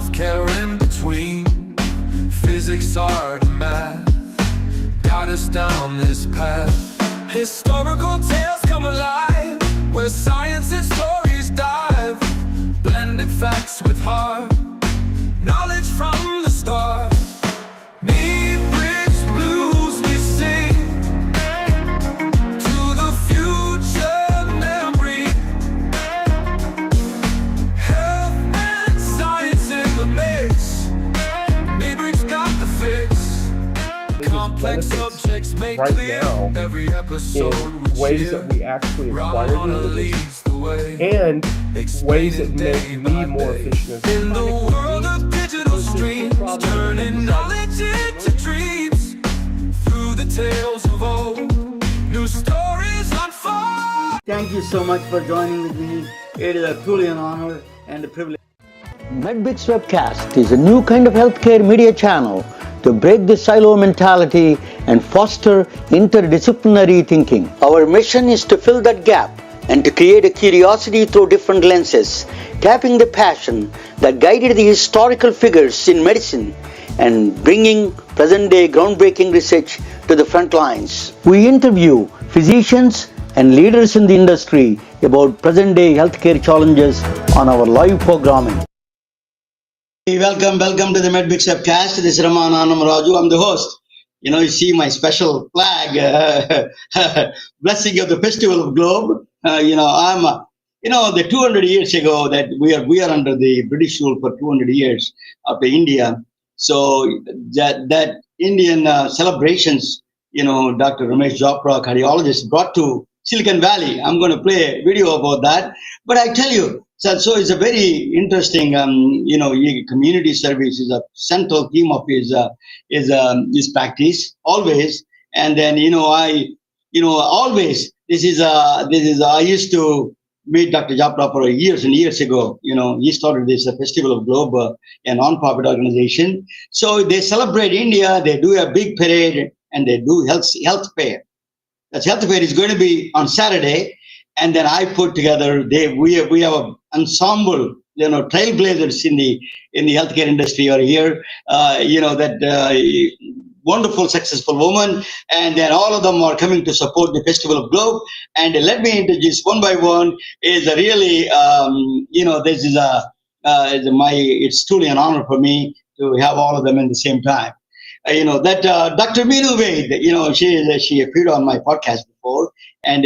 self-care in between. Physics, art, and math guide us down this path. Historical tales come alive, where science and stories dive. Blended facts with heart, knowledge from the start. Need bridge blues we sing to the future memory. Health and science in the mix. Maybrick's got the fix. Complex subjects made right clear. now Every episode in ways that we actually acquire the leads the way. and ways that make me more efficient. In the world of digital streams, turning knowledge into dreams. Through the tales of old, new stories unfold. Thank you so much for joining with me. It is truly an honor and a privilege. MedBix Webcast is a new kind of healthcare media channel to break the silo mentality and foster interdisciplinary thinking. Our mission is to fill that gap and to create a curiosity through different lenses, tapping the passion that guided the historical figures in medicine and bringing present-day groundbreaking research to the front lines. We interview physicians and leaders in the industry about present-day healthcare challenges on our live programming. Welcome to the MedBix Webcast. This is Ramananam Raju. I'm the host. You see my special flag, blessing of the Festival of Globe. I'm, the 200 years ago that we are under the British rule for 200 years after India. So that Indian celebrations, Dr. Romesh Japra, cardiologist, brought to Silicon Valley. I'm going to play a video about that. But I tell you, so it's a very interesting, community service is a central theme of his practice always. And then, always I used to meet Dr. Japra for years and years ago. He started this Festival of Globe, a non-profit organization. So they celebrate India, they do a big parade, and they do health fair. That health fair is going to be on Saturday. And then I put together, we have an ensemble, trailblazers in the healthcare industry are here, wonderful, successful woman. And then all of them are coming to support the Festival of Globe. And let me introduce one by one is a really, this is it's truly an honor for me to have all of them in the same time. Dr. Meenu Vaid, she appeared on my podcast before, and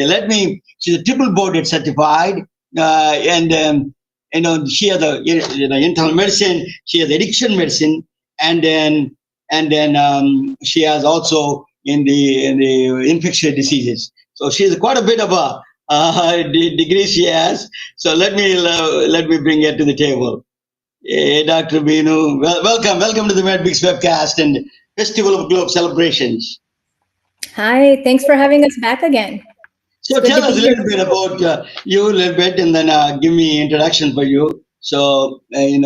she's a triple boarded certified, and she has internal medicine, she has addiction medicine, and then she has also in the infectious diseases. So she has quite a bit of a degree she has. So let me bring her to the table. Hey, Dr. Meenu, welcome to the MedBix Webcast and Festival of Globe celebrations. Hi, thanks for having us back again. So tell us a little bit about you a little bit, and then give me introduction for you. So, can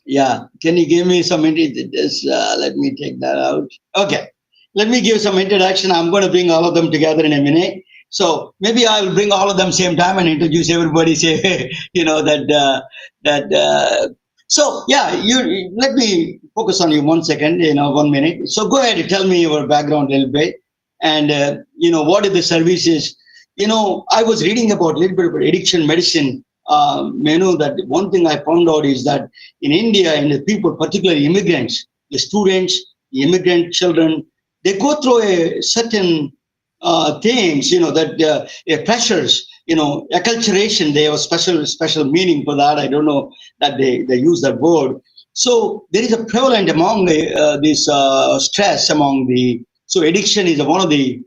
you give me some let me take that out. Okay, let me give some introduction. I'm going to bring all of them together in a minute. So maybe I'll bring all of them same time and introduce everybody. Say, let me focus on you 1 second, 1 minute. So go ahead and tell me your background a little bit. And, what are the services? I was reading about a little bit about addiction medicine. That one thing I found out is that in India, and the people, particularly immigrants, the students, the immigrant children, they go through a certain things, pressures, acculturation. They have a special meaning for that. I don't know that they use that word. So there is a prevalent among this stress among so addiction is one of the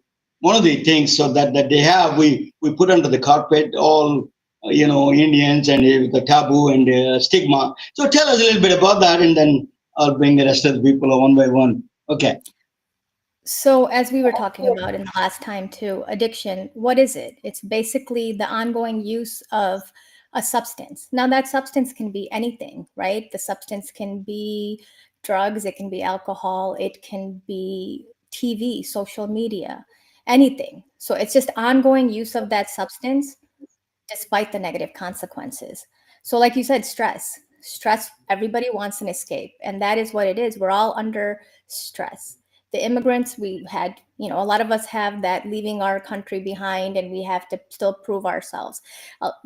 things so that they have. We put under the carpet all Indians and the taboo and stigma. So tell us a little bit about that, and then I'll bring the rest of the people one by one. Okay. So as we were talking about in the last time too, addiction, what is it? It's basically the ongoing use of a substance. Now that substance can be anything, right? The substance can be drugs, it can be alcohol, it can be TV, social media, anything. So it's just ongoing use of that substance despite the negative consequences. So like you said, stress. Stress, everybody wants an escape. And that is what it is. We're all under stress. The immigrants, we had, a lot of us have that leaving our country behind, and we have to still prove ourselves.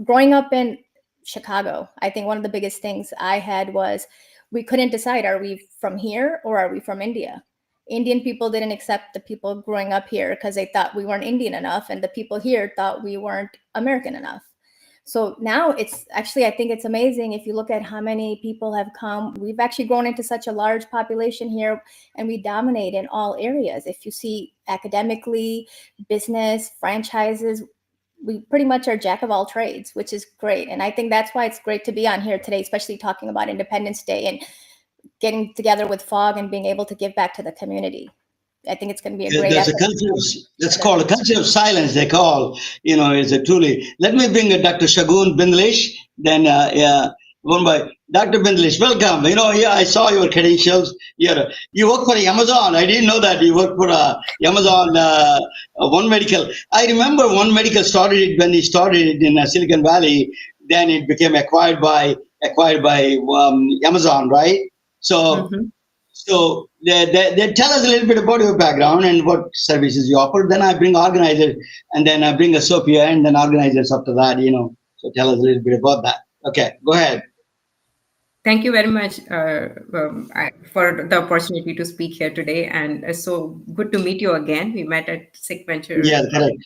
Growing up in Chicago, I think one of the biggest things I had was we couldn't decide, are we from here or are we from India? Indian people didn't accept the people growing up here because they thought we weren't Indian enough, and the people here thought we weren't American enough. So now it's actually, I think it's amazing if you look at how many people have come. We've actually grown into such a large population here, and we dominate in all areas. If you see academically, business, franchises, we pretty much are jack of all trades, which is great. And I think that's why it's great to be on here today, especially talking about Independence Day and getting together with FOG and being able to give back to the community. I think it's going to be a great There's effort. that's called a culture of silence, they call, is a truly. Let me bring Dr. Shagun Bindlish, then, one by Dr. Bindlish. Welcome. I saw your credentials. You work for Amazon. I didn't know that you work for Amazon, One Medical. I remember One Medical started it when he started it in Silicon Valley. Then it became acquired by Amazon, right? So. So they tell us a little bit about your background and what services you offer. Then I bring organizers, and then I bring a Sophia, and then organizers after that. So tell us a little bit about that. Okay, go ahead. Thank you very much for the opportunity to speak here today, and so good to meet you again. We met at Sick Venture. Yeah, correct.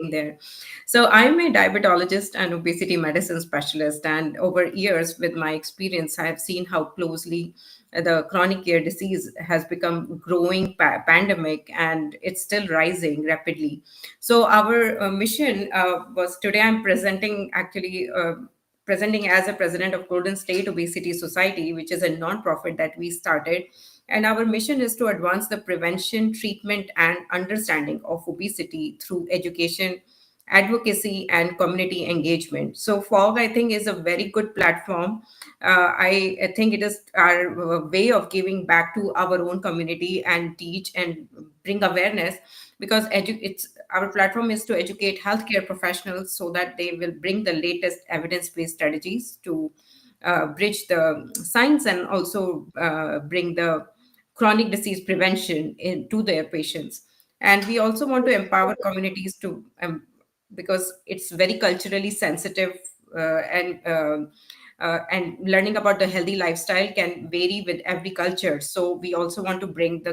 There. So I'm a diabetologist and obesity medicine specialist, and over years with my experience, I have seen how closely the chronic care disease has become growing pandemic, and it's still rising rapidly. So our mission was today I'm presenting as a president of Golden State Obesity Society, which is a nonprofit that we started. And our mission is to advance the prevention, treatment, and understanding of obesity through education, advocacy, and community engagement. So FOG, I think, is a very good platform. I think it is our way of giving back to our own community and teach and bring awareness, because our platform is to educate healthcare professionals so that they will bring the latest evidence-based strategies to bridge the science and also bring the chronic disease prevention to their patients. And we also want to empower communities to, because it's very culturally sensitive, and learning about the healthy lifestyle can vary with every culture. So we also want to bring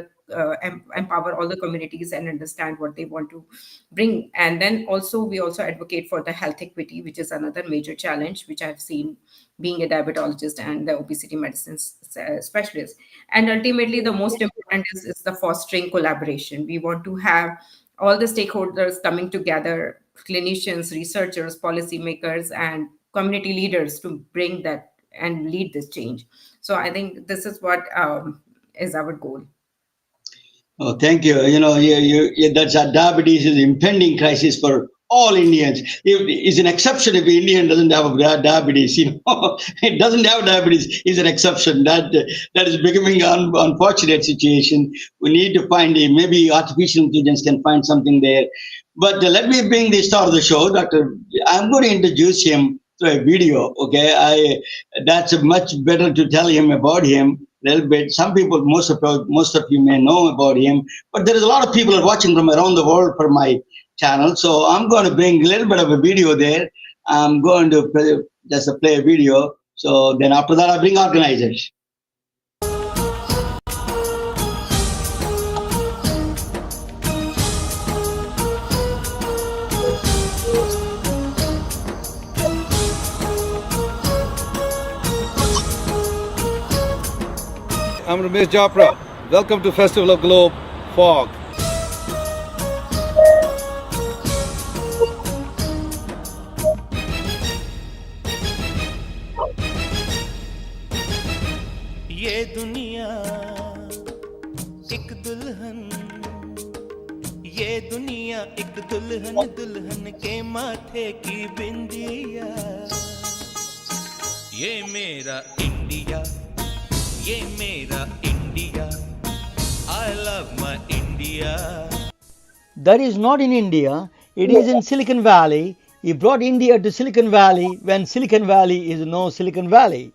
empower all the communities and understand what they want to bring. And then we also advocate for the health equity, which is another major challenge, which I've seen being a diabetologist and the obesity medicine specialist. And ultimately, the most important is the fostering collaboration. We want to have all the stakeholders coming together, clinicians, researchers, policymakers, and community leaders to bring that and lead this change. So I think this is what is our goal. Oh, thank you. That's diabetes is an impending crisis for all Indians. It's an exception if an Indian doesn't have diabetes. It doesn't have diabetes is an exception. That is becoming an unfortunate situation. We need to find maybe artificial intelligence can find something there. But let me bring the star of the show, Doctor. I'm going to introduce him through a video. Okay, that's much better to tell him about him a little bit. Some people, most of you may know about him, but there is a lot of people are watching from around the world for my channel. So I'm going to bring a little bit of a video there. I'm going to play a video. So then after that, I bring organizers. I'm Romesh Japra. Welcome to Festival of Globe, FOG. ये दुनिया एक दुल्हन, ये दुनिया एक दुल्हन, दुल्हन के माथे की बिंदिया। ये मेरा इंडिया, ये मेरा India, I love my India. That is not in India, it is in Silicon Valley. He brought India to Silicon Valley when Silicon Valley is no Silicon Valley.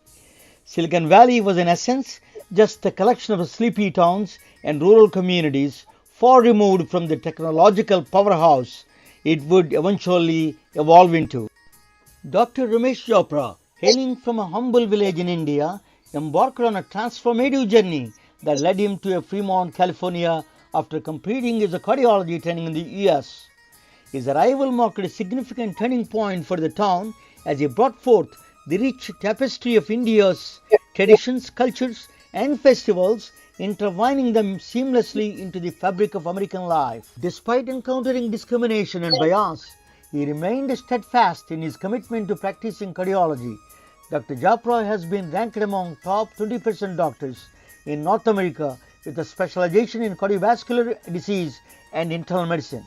Silicon Valley was in essence just a collection of sleepy towns and rural communities far removed from the technological powerhouse it would eventually evolve into. Dr. Romesh Japra, hailing from a humble village in India, embarked on a transformative journey that led him to Fremont, California after completing his cardiology training in the US. His arrival marked a significant turning point for the town as he brought forth the rich tapestry of India's traditions, cultures, and festivals, intertwining them seamlessly into the fabric of American life. Despite encountering discrimination and bias, he remained steadfast in his commitment to practicing cardiology. Dr. Japra has been ranked among top 20% doctors in North America with a specialization in cardiovascular disease and internal medicine.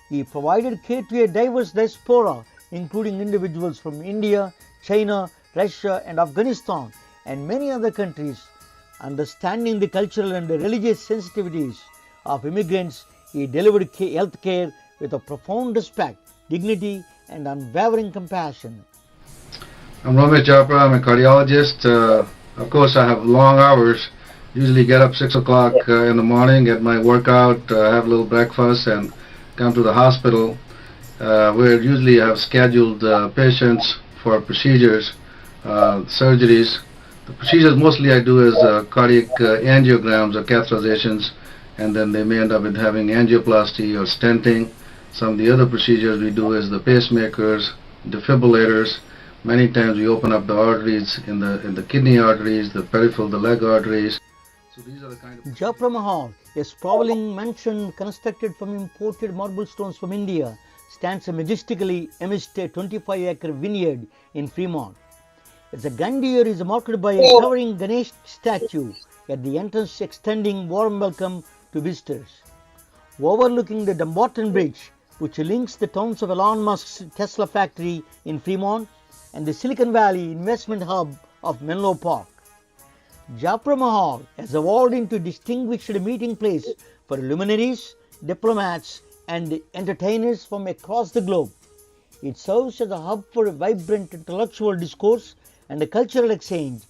He provided care to a diverse diaspora, including individuals from India, China, Russia, and Afghanistan, and many other countries. Understanding the cultural and religious sensitivities of immigrants, he delivered health care with a profound respect, dignity, and unwavering compassion. I'm Romesh Japra. I'm a cardiologist. Of course, I have long hours. Usually get up 6 o'clock in the morning, get my workout, have a little breakfast, and come to the hospital where usually I have scheduled patients for procedures, surgeries. The procedures mostly I do is cardiac angiograms or catheterizations, and then they may end up with having angioplasty or stenting. Some of the other procedures we do is the pacemakers, defibrillators. Many times we open up the arteries in the kidney arteries, the peripheral, the leg arteries. So these are the kind of Japra Mahal, a sprawling mansion constructed from imported marble stones from India, stands majestically amidst a 25-acre vineyard in Fremont. Its grandeur is marked by a towering Ganesh statue at the entrance, extending warm welcome to visitors. Overlooking the Dumbarton Bridge, which links the towns of Elon Musk's Tesla factory in Fremont and the Silicon Valley investment hub of Menlo Park, Japra Mahal has evolved into a distinguished meeting place for luminaries, diplomats, and entertainers from across the globe. It serves as a hub for a vibrant intellectual discourse and a cultural exchange,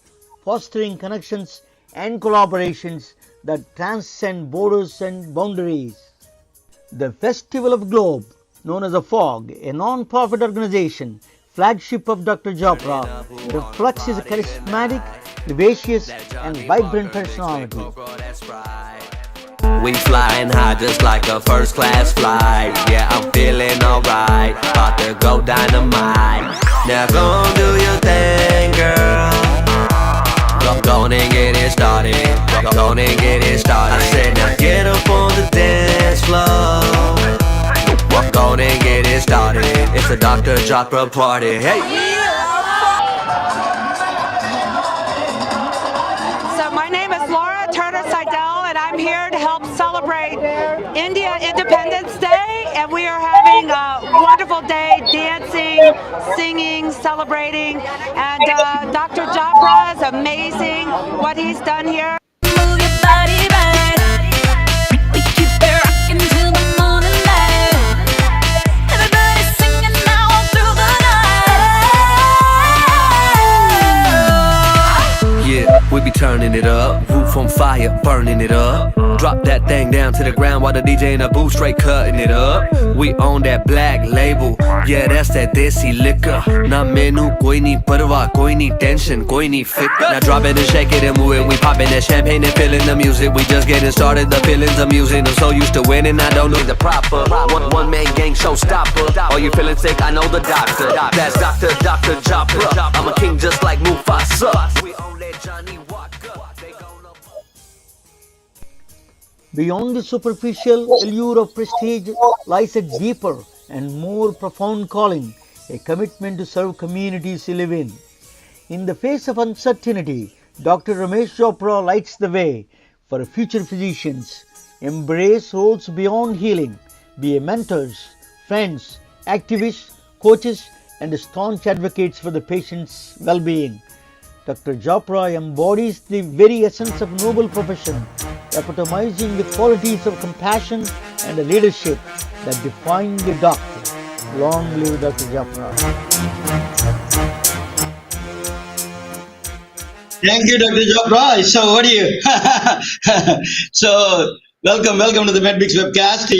fostering connections and collaborations that transcend borders and boundaries. The Festival of Globe, known as a FOG, a non-profit organization, flagship of Dr. Japra, reflects his charismatic, vivacious, and vibrant personality. We flying high just like a first class flight. Yeah, I'm feeling alright, about to go dynamite. Now go and do your thing, girl. Go and get it started. Go and get it started. I said now get up on the dance floor. Go and get it started. It's a Dr. Japra party. Hey. So my name is Laura Turner Seidel, and I'm here to help celebrate India Independence Day, and we are having a wonderful day, dancing, singing, celebrating, and Dr. Japra is amazing what he's done here. Move your body right. We keep it rocking till the morning light. Everybody singing now all through the night. Yeah, we be turning it up. Roof on fire, burning it up. Drop that thing down to the ground while the DJ in the booth straight cutting it up. We own that black label. Yeah, that's that desi liquor. Na menu koi nahi parwa, koi nahi tension, koi nahi fikr. Now drop it and shake it and move it. We popping that champagne and feeling the music. We just getting started, the feelings amusing. I'm so used to winning, I don't need the proper one man gang showstopper. Are you feeling sick? I know the doctor. That's Dr. Japra. I'm a king just like Mufasa. We own that Johnny Walker. They gonna... Beyond the superficial allure of prestige lies a deeper and more profound calling, a commitment to serve communities you live in. In the face of uncertainty, Dr. Romesh Japra lights the way for future physicians. Embrace roles beyond healing, be mentors, friends, activists, coaches, and staunch advocates for the patient's well-being. Dr. Japra embodies the very essence of noble profession, epitomizing the qualities of compassion and leadership that define the doctor. Long live Dr. Japra. Thank you, Dr. Japra. So, what do you? So, welcome to the MedMix webcast.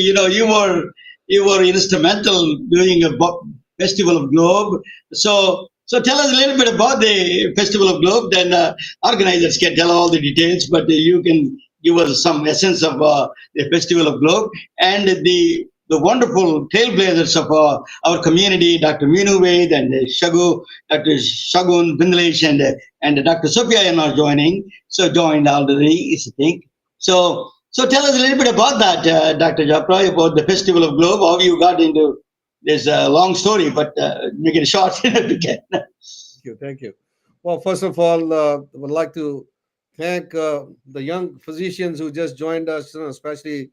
You were instrumental doing a Festival of Globe. So tell us a little bit about the Festival of Globe. Then organizers can tell all the details, but you can give us some essence of the Festival of Globe and the wonderful trailblazers of our community, Dr. Minu Ved and Dr. Shagun Bindlesh and Dr. Sophia are joining. So joined already, I think. So tell us a little bit about that, Dr. Japra, about the Festival of Globe, how you got into this long story, but make it short if you can. You. Thank you. Well, first of all, I would like to thank the young physicians who just joined us, especially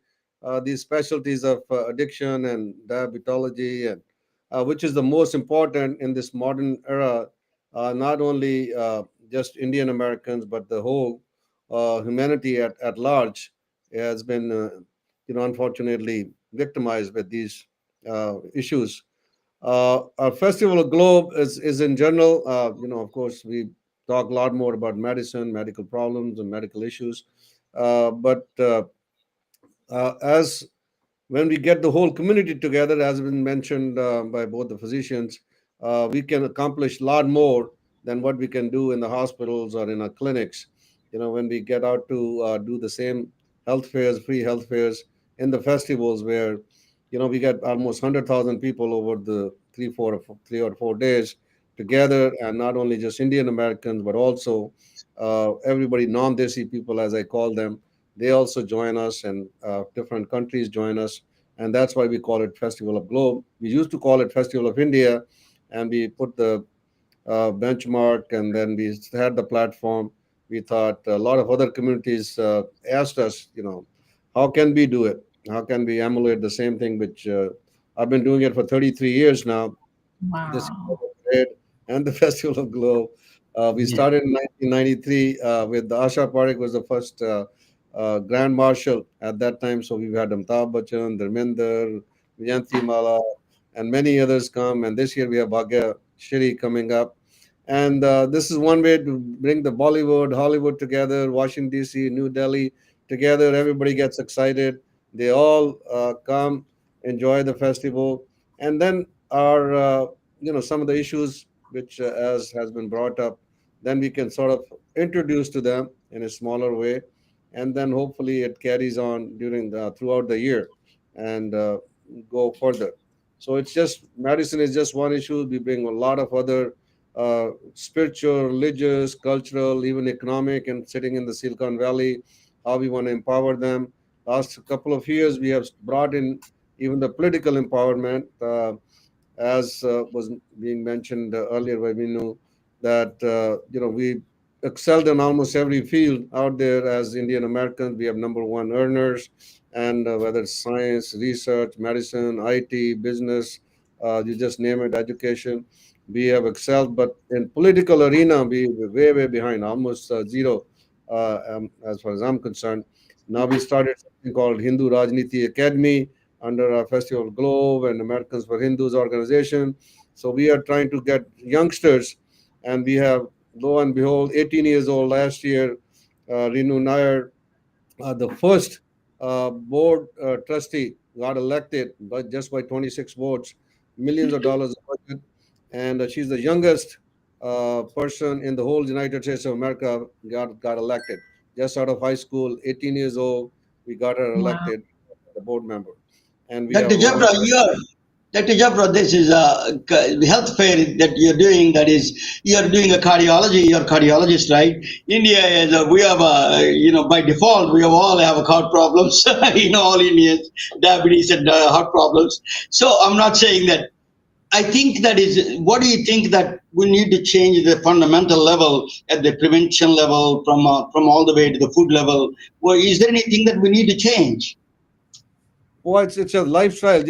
these specialties of addiction and diabetology, and which is the most important in this modern era. Not only just Indian Americans, but the whole humanity at large has been, unfortunately victimized with these issues. Our Festival of Globe is in general, of course, we talk a lot more about medicine, medical problems, and medical issues. But as when we get the whole community together, as has been mentioned by both the physicians, we can accomplish a lot more than what we can do in the hospitals or in our clinics. When we get out to do the same health fairs, free health fairs in the festivals where, we get almost 100,000 people over the 3 or 4 days together, and not only just Indian Americans, but also everybody, non-Desi people, as I call them, they also join us, and different countries join us, and that's why we call it Festival of Globe. We used to call it Festival of India, and we put the benchmark, and then we had the platform. We thought a lot of other communities asked us, how can we do it? How can we emulate the same thing, which I've been doing it for 33 years now, this parade and the Festival of Globe. We started in 1993 with the Asha Parekh was the first Grand Marshal at that time. So we've had Amitabh Bachchan, Dharmender, Vijayanti Mala, and many others come. And this year we have Bhagya Shri coming up. And this is one way to bring the Bollywood, Hollywood together, Washington, D.C., New Delhi together. Everybody gets excited. They all come, enjoy the festival. And then our, some of the issues which, as has been brought up, then we can sort of introduce to them in a smaller way. And then hopefully it carries on throughout the year and go further. So it's just medicine is just one issue. We bring a lot of other spiritual, religious, cultural, even economic, and sitting in the Silicon Valley, how we want to empower them. Last couple of years, we have brought in even the political empowerment, as was being mentioned earlier by Minu, that we excelled in almost every field out there as Indian Americans. We have number one earners, and whether it's science, research, medicine, IT, business, you just name it, education, we have excelled. But in political arena, we're way behind, almost zero, as far as I'm concerned. Now we started something called Hindu Rajniti Academy under our Festival Globe and Americans for Hindus organization. So we are trying to get youngsters, and we have, lo and behold, 18 years old last year, Renu Nair, the first board trustee, got elected by 26 votes, millions of dollars of budget, and she's the youngest person in the whole United States of America got elected just out of high school, 18 years old. We got her elected, the board member, and we have Dr. a whole. Dr. Japra, this is the health fair that you're doing. That is, you're doing a cardiology. You're a cardiologist, right? India is we have by default we all have heart problems. All Indians, diabetes and heart problems. So I'm not saying that. I think that is. What do you think that we need to change the fundamental level at the prevention level from all the way to the food level? Well, is there anything that we need to change? Well, it's a lifestyle.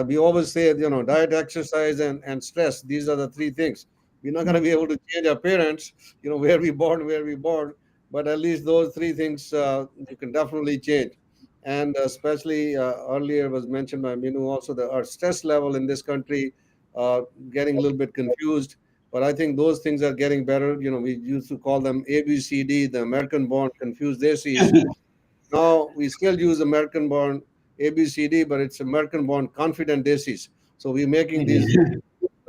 We always say, diet, exercise, and stress. These are the three things. We're not going to be able to change our parents, where we born, but at least those three things you can definitely change. And especially earlier was mentioned by Minu also that our stress level in this country getting a little bit confused. But I think those things are getting better. We used to call them ABCD, the American born confused desis. Now we still use American born ABCD, but it's American born confident desis. So we're making these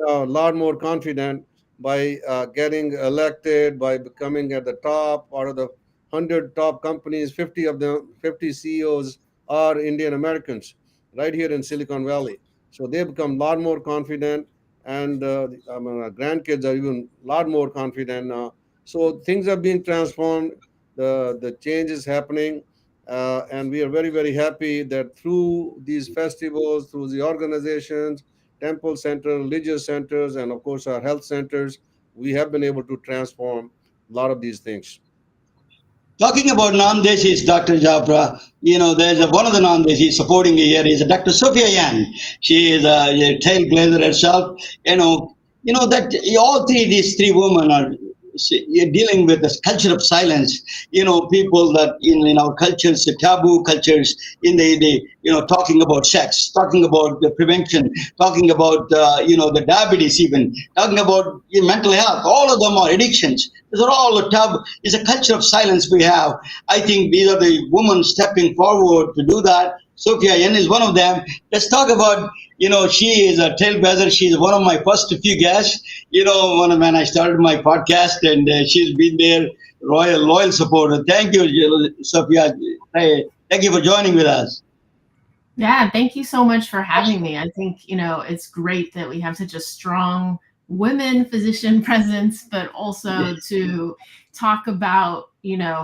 a lot more confident by getting elected, by becoming at the top. Out of the 100 top companies, 50 of them, 50 CEOs are Indian Americans right here in Silicon Valley. So they become a lot more confident, and our grandkids are even a lot more confident now. So things are being transformed. The change is happening, and we are very, very happy that through these festivals, through the organizations, temple center, religious centers, and of course our health centers, we have been able to transform a lot of these things. Talking about non-Desis, Dr. Japra, there's one of the non-Desis supporting here is Dr. Sophia Yan. She is a trailblazer herself. That all these three women are dealing with this culture of silence. People that in our cultures, the taboo cultures, talking about sex, talking about the prevention, talking about the diabetes, even talking about mental health. All of them are addictions. These are all a taboo. It's a culture of silence we have. I think these are the women stepping forward to do that. Sophia Yen is one of them. Let's talk about, she is a trailblazer. She's one of my first few guests, when I started my podcast, and she's been there, loyal supporter. Thank you, Sophia. Thank you for joining with us. Yeah, thank you so much for having me. I think, it's great that we have such a strong women physician presence, but also to talk about,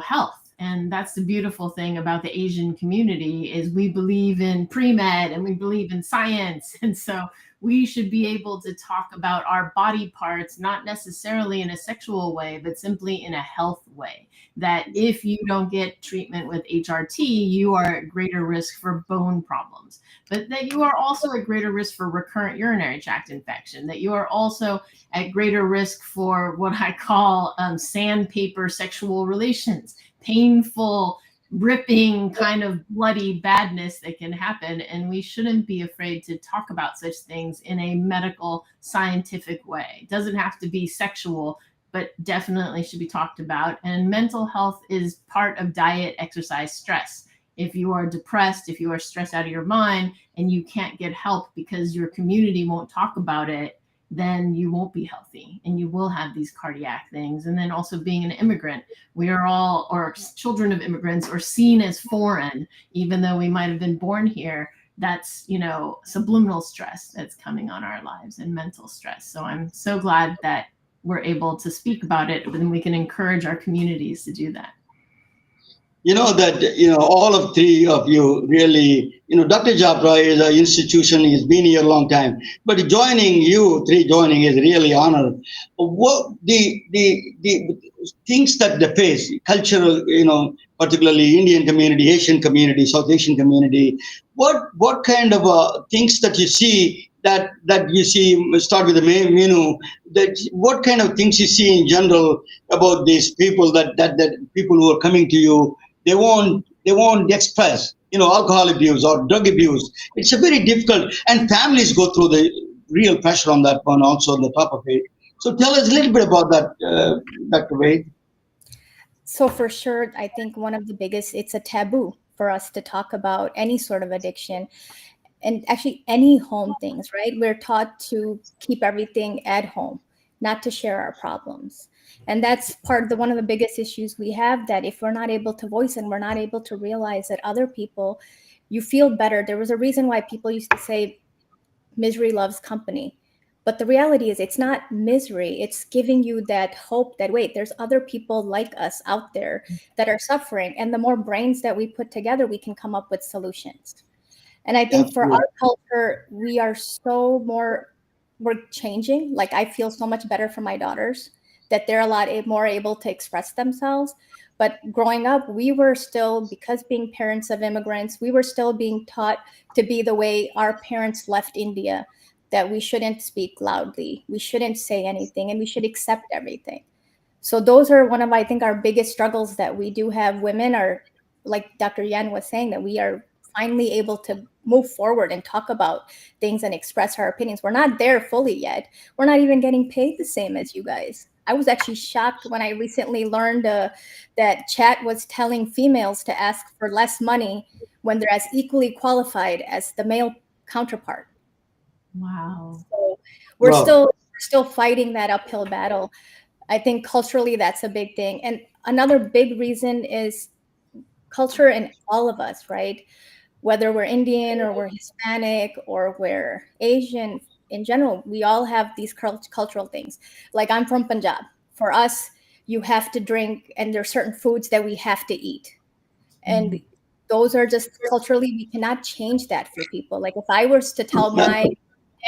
health. And that's the beautiful thing about the Asian community is we believe in pre-med and we believe in science. And so we should be able to talk about our body parts, not necessarily in a sexual way, but simply in a health way. That if you don't get treatment with HRT, you are at greater risk for bone problems, but that you are also at greater risk for recurrent urinary tract infection, that you are also at greater risk for what I call sandpaper sexual relations, painful, ripping kind of bloody badness that can happen. And we shouldn't be afraid to talk about such things in a medical, scientific way. It doesn't have to be sexual, but definitely should be talked about. And mental health is part of diet, exercise, stress. If you are depressed, if you are stressed out of your mind and you can't get help because your community won't talk about it, then you won't be healthy and you will have these cardiac things. And then also being an immigrant, we are all, or children of immigrants, are seen as foreign, even though we might have been born here. That's, subliminal stress that's coming on our lives and mental stress. So I'm so glad that we're able to speak about it, but then we can encourage our communities to do that. All of three of you really, Dr. Japra is an institution, he's been here a long time, but joining is really honor. What the things that they face, cultural, particularly Indian community, Asian community, South Asian community, what kind of things that you see that you see, start with the menu, that what kind of things you see in general about these people that people who are coming to you, they won't express, alcohol abuse or drug abuse. It's a very difficult, and families go through the real pressure on that one also on the top of it. So tell us a little bit about that, Dr. Wade. So for sure, I think one of the biggest, it's a taboo for us to talk about any sort of addiction and actually any home things, right? We're taught to keep everything at home, not to share our problems. And that's one of the biggest issues we have, that if we're not able to voice and we're not able to realize that other people, you feel better. There was a reason why people used to say misery loves company. But the reality is it's not misery. It's giving you that hope that, wait, there's other people like us out there that are suffering. And the more brains that we put together, we can come up with solutions. And I think for our culture, we're changing. Like I feel so much better for my daughters that they're a lot more able to express themselves. But growing up, we were still, because being parents of immigrants, we were still being taught to be the way our parents left India, that we shouldn't speak loudly, we shouldn't say anything, and we should accept everything. So those are one of, I think, our biggest struggles that we do have. Women are, like Dr. Yan was saying, that we are finally able to move forward and talk about things and express our opinions. We're not there fully yet. We're not even getting paid the same as you guys. I was actually shocked when I recently learned that chat was telling females to ask for less money when they're as equally qualified as the male counterpart. Wow. So Wow. we're still fighting that uphill battle. I think culturally that's a big thing. And another big reason is culture in all of us, right? Whether we're Indian or we're Hispanic or we're Asian in general, we all have these cultural things. Like I'm from Punjab. For us, you have to drink, and there's certain foods that we have to eat. And those are just culturally, we cannot change that for people. Like if I was to tell my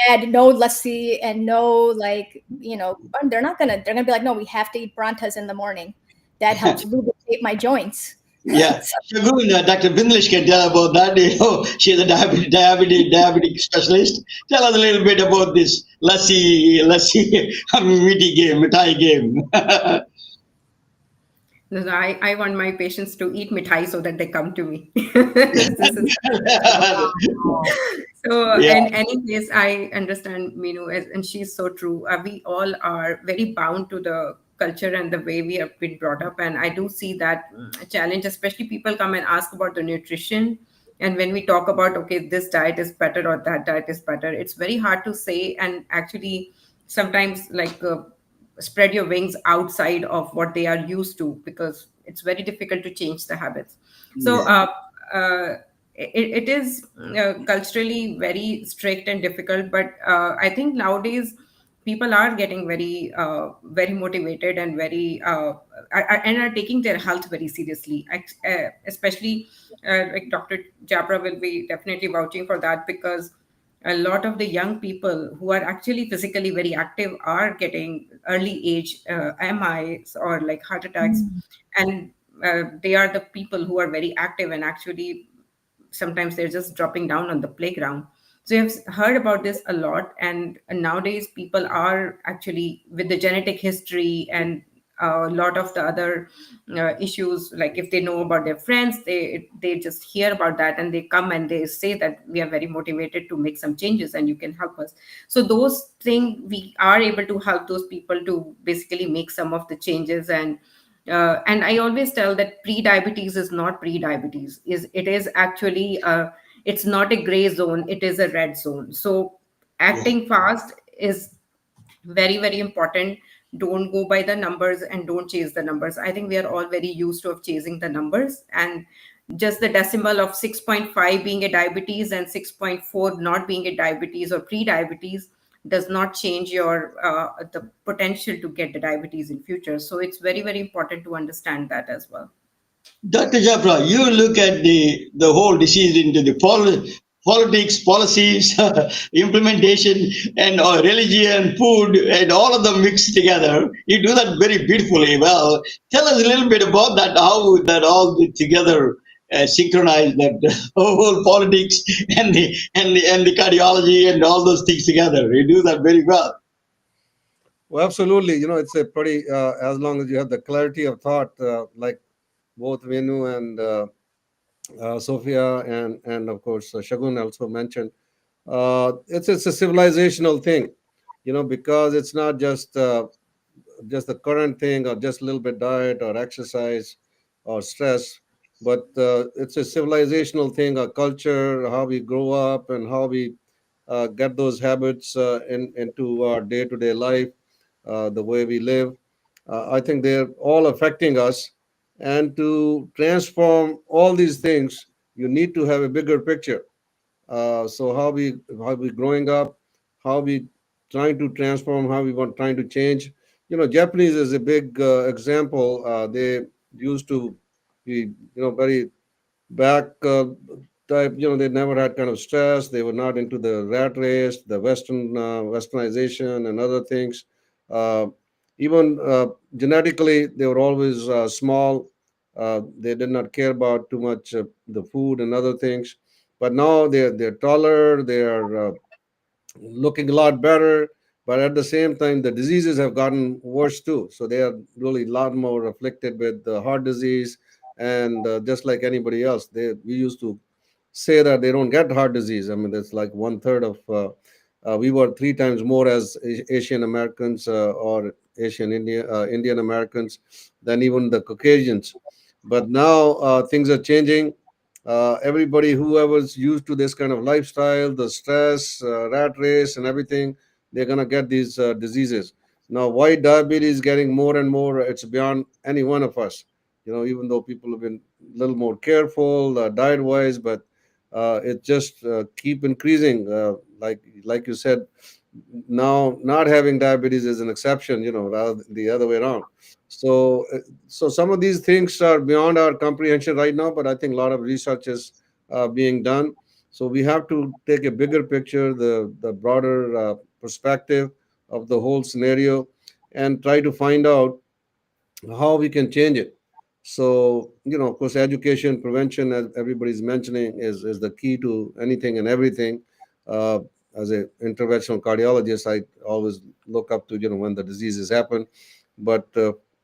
dad no lassi and no, like, they're gonna be like, no, we have to eat paranthas in the morning. That helps lubricate my joints. Yeah, Shagun, Dr. Bindlish can tell about that. She's a diabetic specialist. Tell us a little bit about this lassi, meaty game, mithai game. I want my patients to eat mithai so that they come to me. This is so. Yeah. In any case, I understand Meenu, and she's so true. We all are very bound to the culture and the way we have been brought up, and I do see that challenge. Especially people come and ask about the nutrition, and when we talk about, okay, this diet is better or that diet is better, it's very hard to say, and actually sometimes like. Spread your wings outside of what they are used to, because it's very difficult to change the habits. So it is culturally very strict and difficult, but I think nowadays people are getting very motivated and and are taking their health very seriously. Especially like Dr. Japra will be definitely vouching for that, because a lot of the young people who are actually physically very active are getting early age MIs or like heart attacks, and they are the people who are very active, and actually sometimes they're just dropping down on the playground. So you've heard about this a lot, and nowadays people are actually, with the genetic history and a lot of the other issues, like if they know about their friends, they just hear about that and they come and they say that we are very motivated to make some changes and you can help us. So those things, we are able to help those people to basically make some of the changes. And I always tell that pre-diabetes is not pre-diabetes. It is actually it's not a gray zone. It is a red zone. So acting fast is very, very important. Don't go by the numbers and don't chase the numbers. I think we are all very used to of chasing the numbers, and just the decimal of 6.5 being a diabetes and 6.4 not being a diabetes or pre-diabetes does not change your the potential to get the diabetes in future. So it's very, very important to understand that as well. Dr. Japra, you look at the whole disease into the politics, policies, implementation, and religion, food, and all of them mixed together. You do that very beautifully. Well, tell us a little bit about that, how that all together synchronize that whole politics and the cardiology and all those things together. You do that very well. Well, absolutely. It's a pretty, as long as you have the clarity of thought, like both Venu and Sophia and of course Shagun also mentioned, it's a civilizational thing, because it's not just the current thing or just a little bit diet or exercise or stress, but it's a civilizational thing, a culture, how we grow up and how we get those habits into our day-to-day life, the way we live. I think they're all affecting us. And to transform all these things, you need to have a bigger picture. So how we growing up, how we trying to transform, how we want trying to change. Japanese is a big example. They used to be very back type. They never had kind of stress. They were not into the rat race, the westernization and other things. Uh, Even genetically, they were always small. They did not care about too much the food and other things. But now they're taller. They are looking a lot better. But at the same time, the diseases have gotten worse too. So they are really a lot more afflicted with heart disease, and just like anybody else, we used to say that they don't get heart disease. I mean, that's like one third of. We were 3 times more as Asian Americans or Indian Americans than even the Caucasians. But now things are changing. Everybody, whoever's used to this kind of lifestyle, the stress, rat race, and everything, they're gonna get these diseases. Now, why diabetes is getting more and more? It's beyond any one of us. Even though people have been a little more careful diet-wise, but it just keep increasing. Like you said, now not having diabetes is an exception, rather than the other way around. So some of these things are beyond our comprehension right now, but I think a lot of research is being done. So we have to take a bigger picture, the broader perspective of the whole scenario, and try to find out how we can change it. So, of course, education, prevention, as everybody's mentioning, is the key to anything and everything. Uh, as an interventional cardiologist, I always look up to, when the diseases happen. But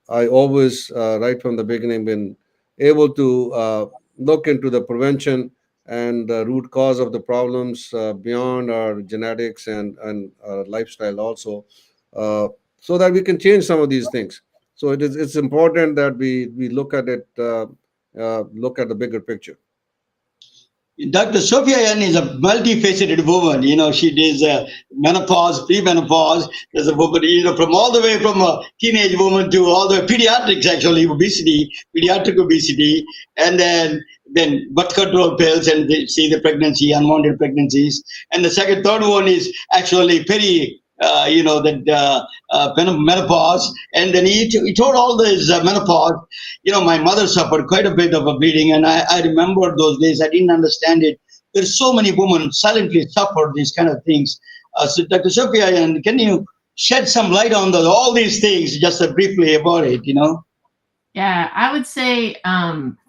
I always, right from the beginning, been able to look into the prevention and the root cause of the problems beyond our genetics and our lifestyle also, uh, so that we can change some of these things. So it's important that we look at it, look at the bigger picture. Dr. Sophia Yan is a multifaceted woman. She does menopause, premenopause. There's a woman, from all the way from a teenage woman to all the way pediatrics, actually, obesity, pediatric obesity, and then birth control pills and see the pregnancy, unwanted pregnancies. And the third one is actually menopause. And then he told all this menopause. My mother suffered quite a bit of a bleeding, and I remember those days. I didn't understand it. There's so many women silently suffer these kind of things. So, Dr. Sophia, and can you shed some light on all these things, just briefly about it? Yeah, I would say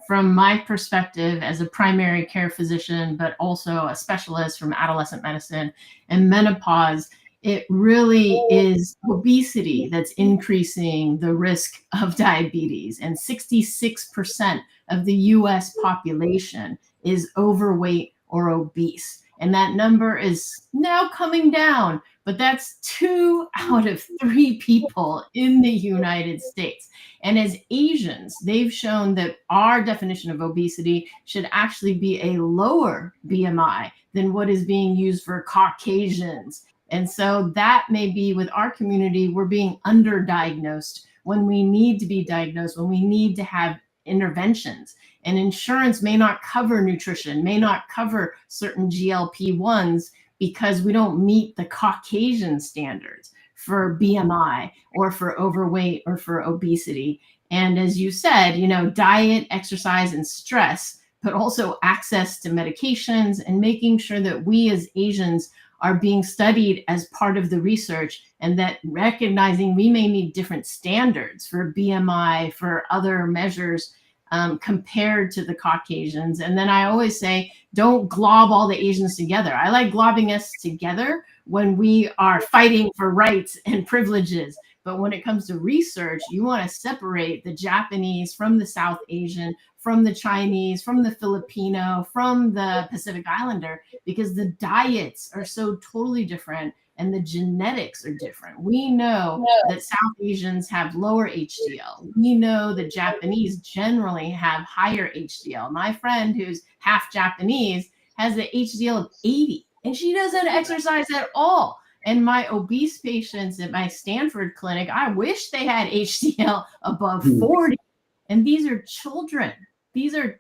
from my perspective as a primary care physician, but also a specialist from adolescent medicine and menopause, it really is obesity that's increasing the risk of diabetes. And 66% of the US population is overweight or obese. And that number is now coming down, but that's 2 out of 3 people in the United States. And as Asians, they've shown that our definition of obesity should actually be a lower BMI than what is being used for Caucasians. And so that may be with our community, we're being underdiagnosed when we need to be diagnosed, when we need to have interventions. And insurance may not cover nutrition, may not cover certain GLP-1s because we don't meet the Caucasian standards for BMI or for overweight or for obesity. And as you said, diet, exercise, and stress, but also access to medications and making sure that we as Asians are being studied as part of the research, and that recognizing we may need different standards for BMI, for other measures compared to the Caucasians. And then I always say, don't glob all the Asians together. I like globbing us together when we are fighting for rights and privileges. But when it comes to research, you want to separate the Japanese from the South Asian, from the Chinese, from the Filipino, from the Pacific Islander, because the diets are so totally different and the genetics are different. We know that South Asians have lower HDL. We know that Japanese generally have higher HDL. My friend who's half Japanese has an HDL of 80, and she doesn't exercise at all. And my obese patients at my Stanford clinic, I wish they had HDL above 40. And these are children. These are,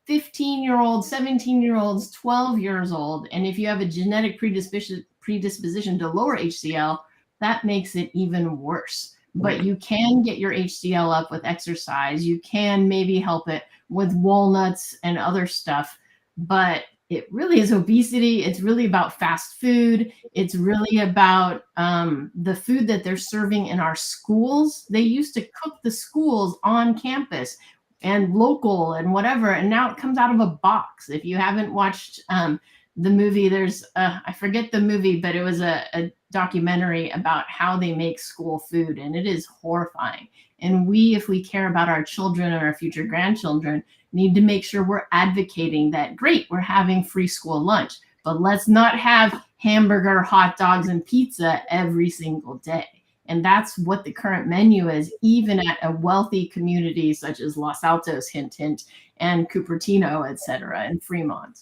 15-year-olds, 17-year-olds, 12 years old. And if you have a genetic predisposition to lower HDL, that makes it even worse. But you can get your HDL up with exercise. You can maybe help it with walnuts and other stuff. But it really is obesity. It's really about fast food. It's really about the food that they're serving in our schools. They used to cook the schools on campus and local and whatever, and now it comes out of a box. If you haven't watched the movie, there's I forget the movie, but it was a documentary about how they make school food, and it is horrifying. And we, if we care about our children and our future grandchildren, need to make sure we're advocating that, great, we're having free school lunch, but let's not have hamburger, hot dogs, and pizza every single day. And that's what the current menu is, even at a wealthy community such as Los Altos, hint, hint, and Cupertino, et cetera, and Fremont.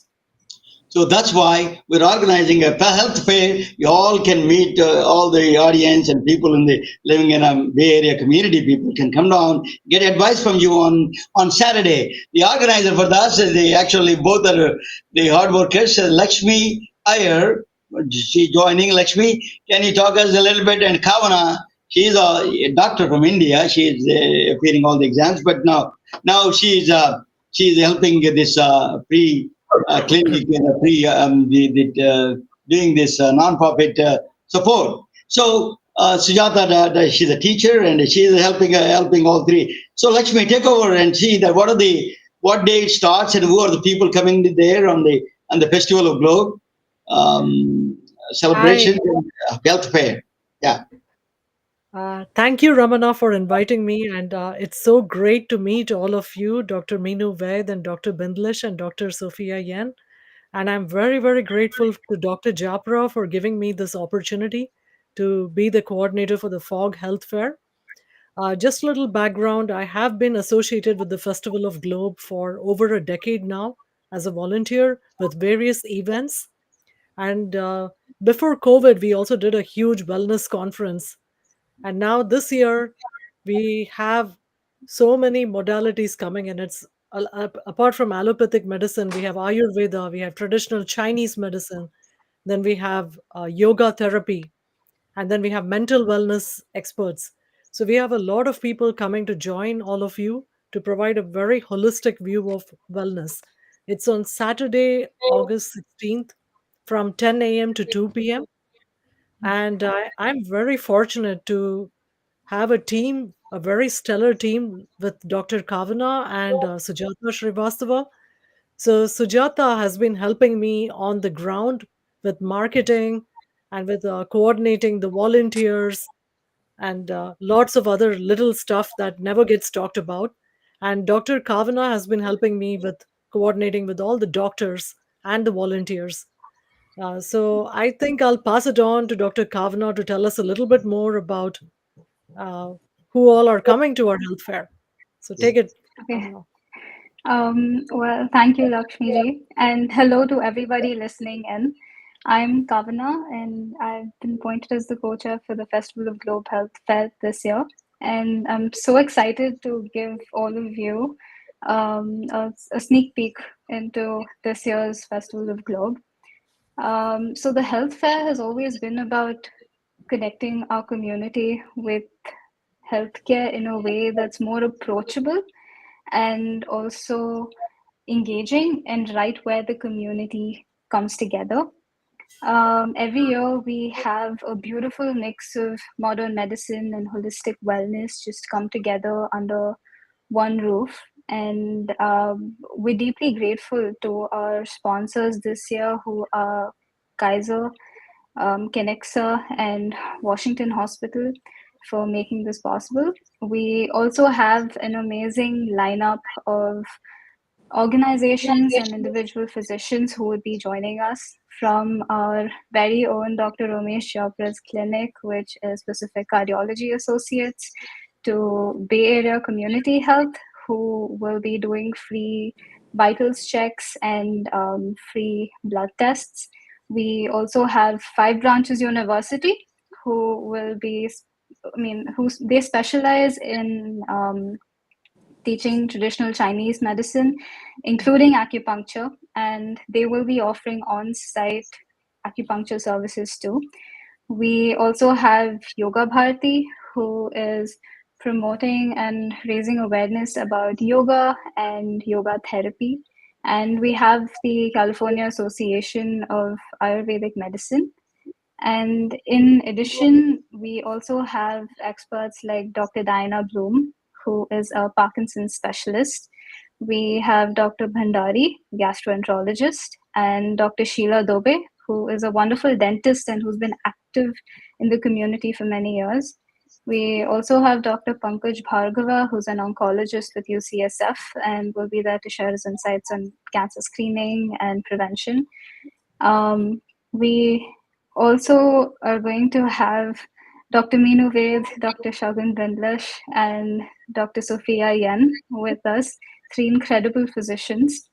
So that's why we're organizing a health fair. You all can meet all the audience and people in the living in a Bay Area community. People can come down, get advice from you on Saturday. The organizer for us is actually both are the hard workers. Lakshmi Iyer, she joining. Lakshmi, can you talk us a little bit? And Kavana, she's a doctor from India. She's appearing all the exams, but now she's helping this clinic doing this non-profit support. So Sujata, she's a teacher and she's helping all three. So Lakshmi, take over and see that what day it starts and who are the people coming there on the Festival of Globe celebration and health fair. Yeah. Thank you, Ramana, for inviting me. And it's so great to meet all of you, Dr. Meenu Vaid and Dr. Bindlish and Dr. Sophia Yen. And I'm very, very grateful to Dr. Japra for giving me this opportunity to be the coordinator for the FOG Health Fair. Just a little background, I have been associated with the Festival of Globe for over a decade now as a volunteer with various events. And before COVID, we also did a huge wellness conference. And now this year, we have so many modalities coming, and it's apart from allopathic medicine, we have Ayurveda, we have traditional Chinese medicine, then we have yoga therapy, and then we have mental wellness experts. So we have a lot of people coming to join all of you to provide a very holistic view of wellness. It's on Saturday, August 16th from 10 a.m. to 2 p.m. And I'm very fortunate to have a team, a very stellar team with Dr. Kavana and Sujata Srivastava. So Sujata has been helping me on the ground with marketing and with coordinating the volunteers and lots of other little stuff that never gets talked about. And Dr. Kavana has been helping me with coordinating with all the doctors and the volunteers. So I think I'll pass it on to Dr. Kavana to tell us a little bit more about uh, who all are coming to our health fair. So take it. Okay. Kavana. Well, thank you, Lakshmi ji, and hello to everybody listening in. I'm Kavana, and I've been appointed as the co-chair for the Festival of Globe Health Fair this year. And I'm so excited to give all of you a sneak peek into this year's Festival of Globe. So the health fair has always been about connecting our community with healthcare in a way that's more approachable and also engaging and right where the community comes together. Every year we have a beautiful mix of modern medicine and holistic wellness just come together under one roof. And we're deeply grateful to our sponsors this year, who are Kaiser, Kenexa, and Washington Hospital, for making this possible. We also have an amazing lineup of organizations and individual physicians who would be joining us, from our very own Dr. Romesh Japra's clinic, which is Pacific Cardiology Associates, to Bay Area Community Health, who will be doing free vitals checks and free blood tests. We also have Five Branches University, who will be, they specialize in teaching traditional Chinese medicine, including acupuncture, and they will be offering on-site acupuncture services too. We also have Yoga Bharati, who is promoting and raising awareness about yoga and yoga therapy. And we have the California Association of Ayurvedic Medicine. And in addition, we also have experts like Dr. Diana Bloom, who is a Parkinson's specialist. We have Dr. Bhandari, gastroenterologist, and Dr. Sheila Dobe, who is a wonderful dentist and who's been active in the community for many years. We also have Dr. Pankaj Bhargava, who's an oncologist with UCSF, and will be there to share his insights on cancer screening and prevention. We also are going to have Dr. Meenu Ved, Dr. Shagun Brindlish, and Dr. Sophia Yen with us, three incredible physicians.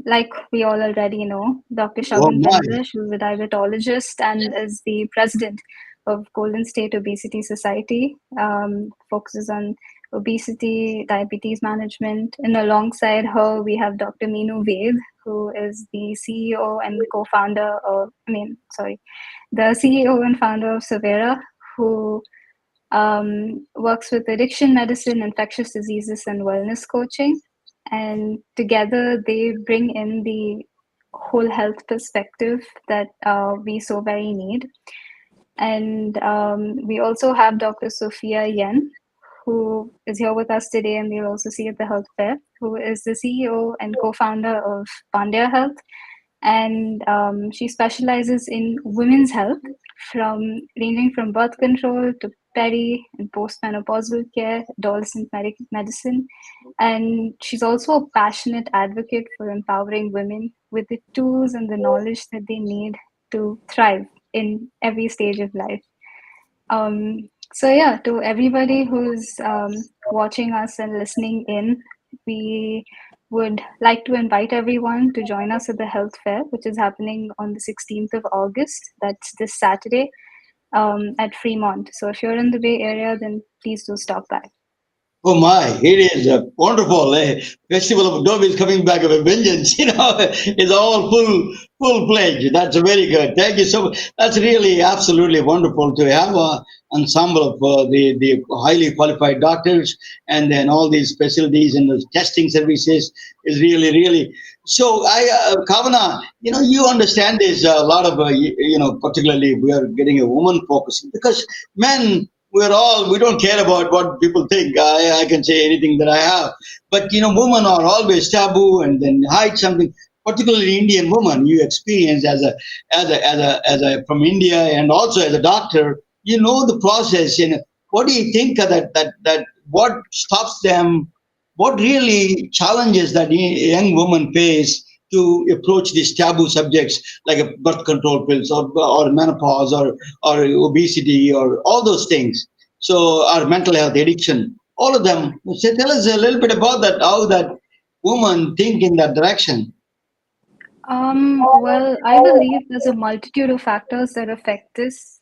Like we all already know, Dr. Oh Shagun my. Brindlish, who's a diabetologist and is the president of Golden State Obesity Society, focuses on obesity, diabetes management. And alongside her, we have Dr. Meenu Ved, who is the CEO and co-founder of, the CEO and founder of Savera, who works with addiction medicine, infectious diseases, and wellness coaching. And together they bring in the whole health perspective that we so very need. And we also have Dr. Sophia Yen, who is here with us today, and we'll also see at the health fair, who is the CEO and co-founder of Pandya Health. And she specializes in women's health, ranging from birth control to peri and postmenopausal care, adolescent medicine. And she's also a passionate advocate for empowering women with the tools and the knowledge that they need to thrive in every stage of life. So yeah, to everybody who's watching us and listening in, we would like to invite everyone to join us at the health fair, which is happening on the 16th of August. That's this Saturday at Fremont. So if you're in the Bay Area, then please do stop by. Oh my, it is wonderful. Festival of Dove is coming back with a vengeance. It's all full pledge. That's very good. Thank you so much. That's really absolutely wonderful to have a ensemble of the highly qualified doctors, and then all these specialties and the testing services is really. So Kavana, you understand this a lot of particularly we are getting a woman focus because men. We don't care about what people think. I can say anything that I have. But, women are always taboo and then hide something, particularly Indian woman you experience from India and also as a doctor, you know the process. What do you think of that what stops them? What really challenges that young women face to approach these taboo subjects like birth control pills or menopause or obesity or all those things. So our mental health, addiction, all of them. So tell us a little bit about that, how that woman think in that direction. Well, I believe there's a multitude of factors that affect this.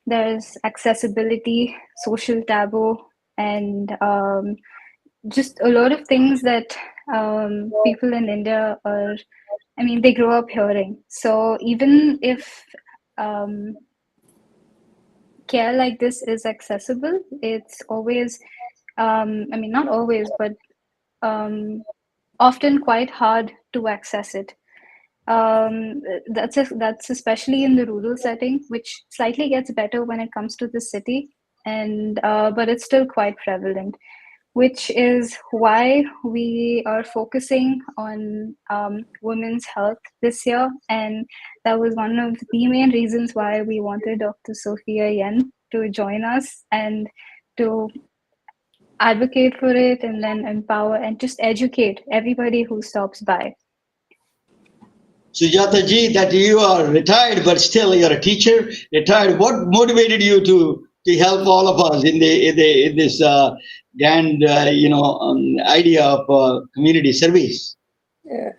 There's accessibility, social taboo, and just a lot of things that people in India they grow up hearing. So even if care like this is accessible, it's always, not always, but often quite hard to access it. That's especially in the rural setting, which slightly gets better when it comes to the city, and but it's still quite prevalent, which is why we are focusing on women's health this year. And that was one of the main reasons why we wanted Dr. Sophia Yen to join us and to advocate for it and then empower and just educate everybody who stops by. Sujata ji, that you are retired, but still you're a teacher, retired. What motivated you to help all of us in this grand idea of community service? Yeah.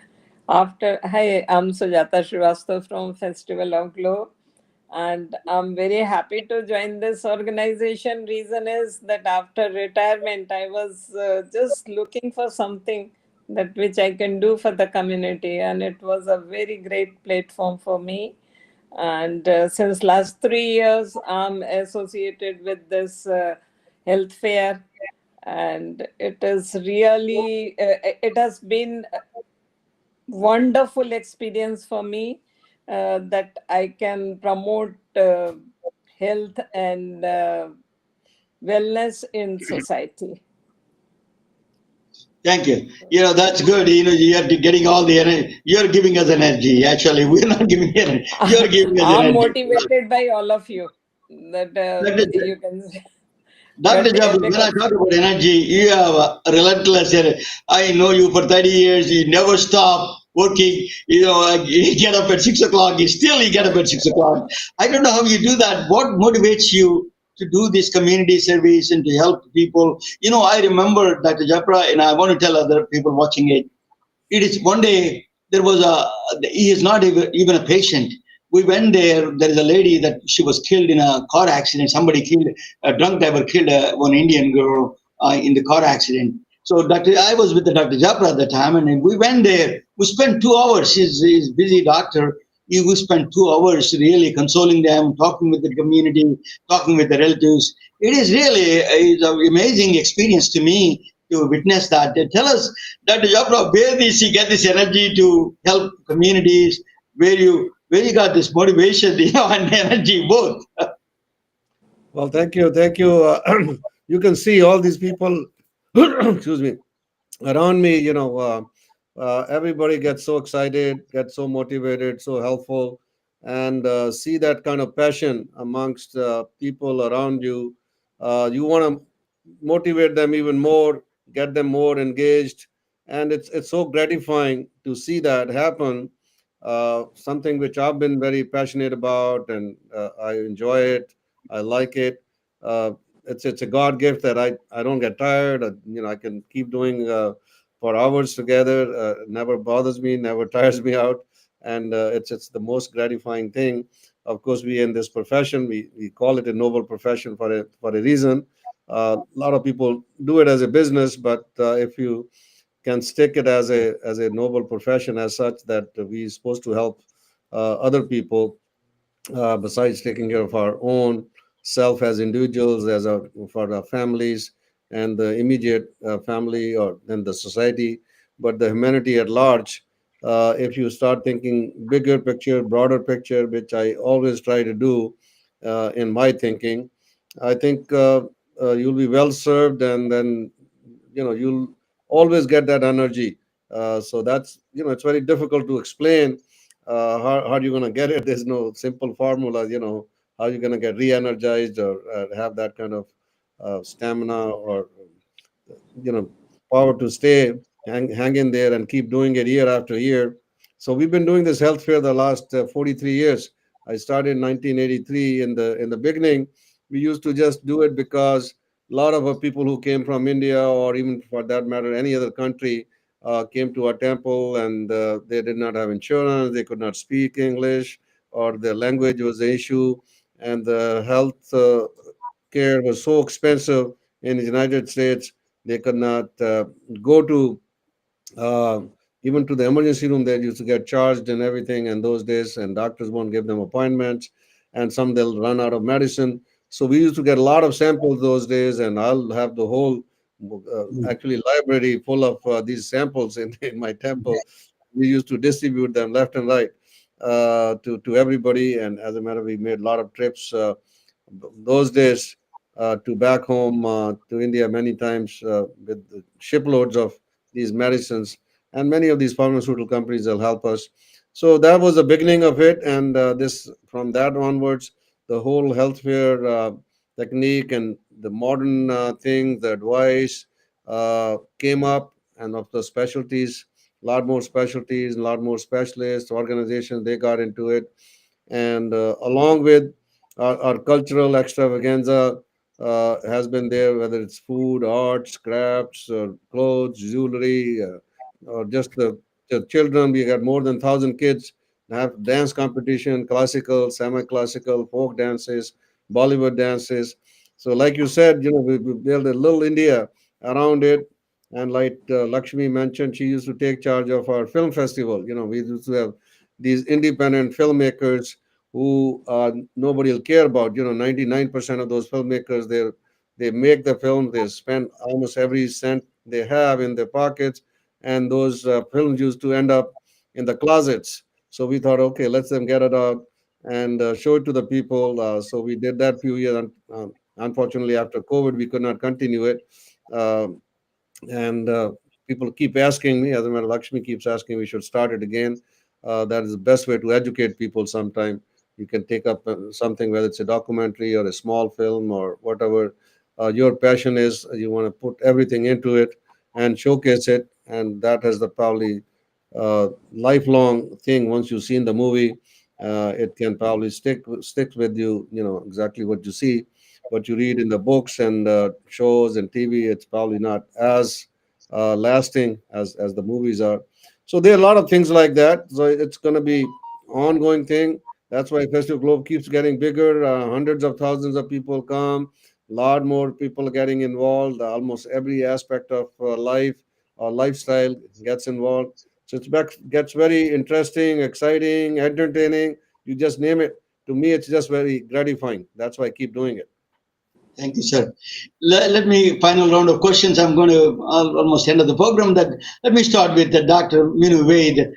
Hi, I'm Sujata Srivastava from Festival of Glow, and I'm very happy to join this organization. Reason is that after retirement, I was just looking for something that which I can do for the community, and it was a very great platform for me. And since last 3 years, I'm associated with this health fair, and it is really it has been wonderful experience for me that I can promote health and wellness in society. Thank you. That's good. You're getting all the energy. You're giving us energy. Actually, we're not giving energy. You're giving us I'm energy. motivated by all of you. That Dr. you can say. Dr. Japra, when I talk about energy, you have a relentless. I know you for 30 years. You never stop working. You get up at 6 o'clock. You get up at 6 o'clock. I don't know how you do that. What motivates you to do this community service and to help people? I remember Dr. Japra, and I want to tell other people watching it. It is one day there was he is not even a patient. We went there. There is a lady that she was killed in a car accident. Somebody killed a drunk driver killed one Indian girl in the car accident. So I was with the Dr. Japra at the time, and then we went there. We spent 2 hours. He's busy doctor. We spent 2 hours really consoling them, talking with the community, talking with the relatives. It is really it's an amazing experience to me to witness that. Tell us, Dr. Japra, where did you get this energy to help communities? Where you got this motivation, and energy both? Well, thank you, thank you. You can see all these people, excuse me, around me. Everybody gets so excited, gets so motivated, so helpful, and see that kind of passion amongst people around you. You want to motivate them even more, get them more engaged, and it's so gratifying to see that happen. Something which I've been very passionate about, and I enjoy it. I like it. Uh, it's a God gift that I don't get tired. I can keep doing for hours together. Never bothers me, never tires me out, and it's the most gratifying thing. Of course, we in this profession, we call it a noble profession for a reason. A lot of people do it as a business, but if you can stick it as a noble profession as such, that we're supposed to help other people, besides taking care of our own self as individuals, for our families and the immediate family, or then the society, but the humanity at large. If you start thinking bigger picture, broader picture, which I always try to do in my thinking, I think you'll be well served, and then you'll always get that energy. So that's it's very difficult to explain how are you going to get it. There's no simple formula. How are you going to get re-energized, or have that kind of stamina, or you know power to hang in there and keep doing it year after year. So we've been doing this health fair the last 43 years. I started in 1983. In the beginning, we used to just do it because a lot of people who came from India, or even for that matter any other country, came to our temple, and they did not have insurance, they could not speak English, or their language was the issue, and the health care was so expensive in the United States. They could not go to uh, even to the emergency room. They used to get charged and everything in those days, and doctors won't give them appointments, and some they'll run out of medicine. So we used to get a lot of samples those days, and I'll have the whole actually library full of these samples in my temple. We used to distribute them left and right to everybody, and as a matter, we made a lot of trips those days to back home to India many times with shiploads of these medicines, and many of these pharmaceutical companies will help us. So that was the beginning of it, and this from that onwards, the whole healthcare technique and the modern things, the advice came up, and of the specialties, a lot more specialties, a lot more specialists, organizations, they got into it, and along with our cultural extravaganza has been there, whether it's food, arts, crafts, clothes, jewelry, or just the children. We got more than 1,000 kids have dance competition, classical, semi-classical, folk dances, Bollywood dances. So, like you said, we built a little India around it. And like Lakshmi mentioned, she used to take charge of our film festival. We used to have these independent filmmakers who nobody will care about. 99% of those filmmakers, they make the film, they spend almost every cent they have in their pockets, and those films used to end up in the closets. So we thought, okay, let's them get it out and show it to the people. So we did that few years. Unfortunately, after COVID, we could not continue it. And people keep asking me, as a matter, Lakshmi keeps asking, we should start it again. That is the best way to educate people sometime. You can take up something, whether it's a documentary or a small film or whatever your passion is. You want to put everything into it and showcase it. And that has the probably lifelong thing. Once you've seen the movie, it can probably stick with you, exactly what you see. What you read in the books and shows and TV, it's probably not as lasting as the movies are. So there are a lot of things like that. So it's going to be ongoing thing. That's why Festival Globe keeps getting bigger. Hundreds of thousands of people come. A lot more people getting involved. Almost every aspect of life or lifestyle gets involved. So gets very interesting, exciting, entertaining. You just name it. To me, it's just very gratifying. That's why I keep doing it. Thank you, sir. Let me final round of questions. I'm going to almost end of the program. Let me start with Dr. Minu Vaid.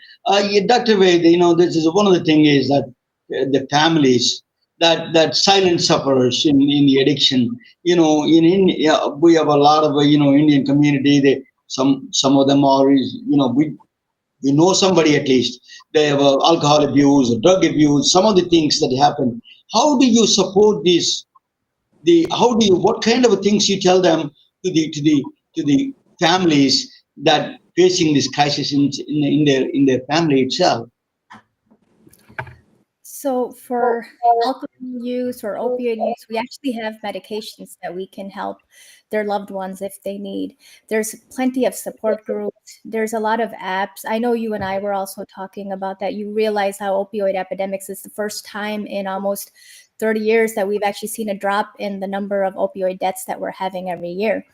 Dr. Vaid, this is one of the things is that the families that silent sufferers in the addiction. Yeah, we have a lot of Indian community. Some of them are we know somebody at least. They have alcohol abuse or drug abuse. Some of the things that happen. How do you support these? How do you, what kind of things you tell them to the families that facing this crisis in their family itself? So for alcohol use or opioid use, we actually have medications that we can help their loved ones if they need. There's plenty of support groups. There's a lot of apps. I know you and I were also talking about that. You realize how opioid epidemics is the first time in almost 30 years that we've actually seen a drop in the number of opioid deaths that we're having every year.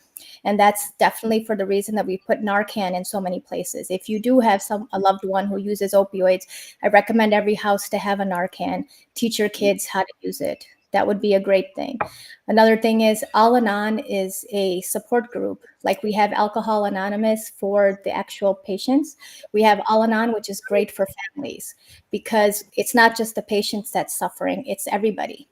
And that's definitely for the reason that we put Narcan in so many places. If you do have a loved one who uses opioids, I recommend every house to have a Narcan. Teach your kids how to use it. That would be a great thing. Another thing is Al-Anon is a support group. Like we have Alcohol Anonymous for the actual patients. We have Al-Anon, which is great for families because it's not just the patients that's suffering, it's everybody.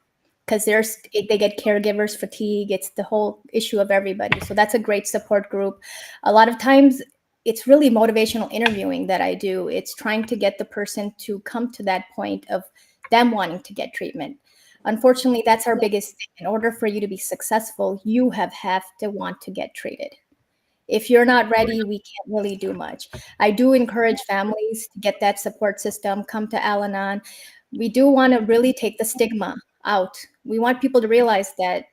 Because they get caregivers fatigue. It's the whole issue of everybody. So that's a great support group. A lot of times it's really motivational interviewing that I do. It's trying to get the person to come to that point of them wanting to get treatment. Unfortunately, that's our biggest thing. In order for you to be successful, you have to want to get treated. If you're not ready, we can't really do much. I do encourage families to get that support system, come to Al-Anon. We do want to really take the stigma out. We want people to realize that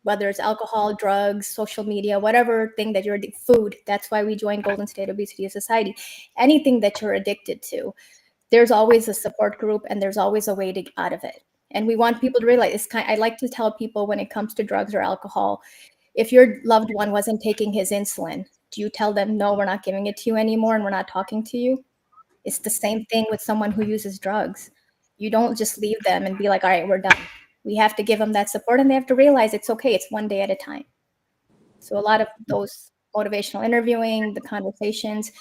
whether it's alcohol, drugs, social media, whatever thing that you're food, that's why we joined Golden State Obesity Society. Anything that you're addicted to, there's always a support group and there's always a way to get out of it. And we want people to realize I like to tell people when it comes to drugs or alcohol, if your loved one wasn't taking his insulin, do you tell them, no, we're not giving it to you anymore and we're not talking to you? It's the same thing with someone who uses drugs. You don't just leave them and be like, all right, we're done. We have to give them that support and they have to realize it's okay. It's one day at a time. So a lot of those motivational interviewing, the conversations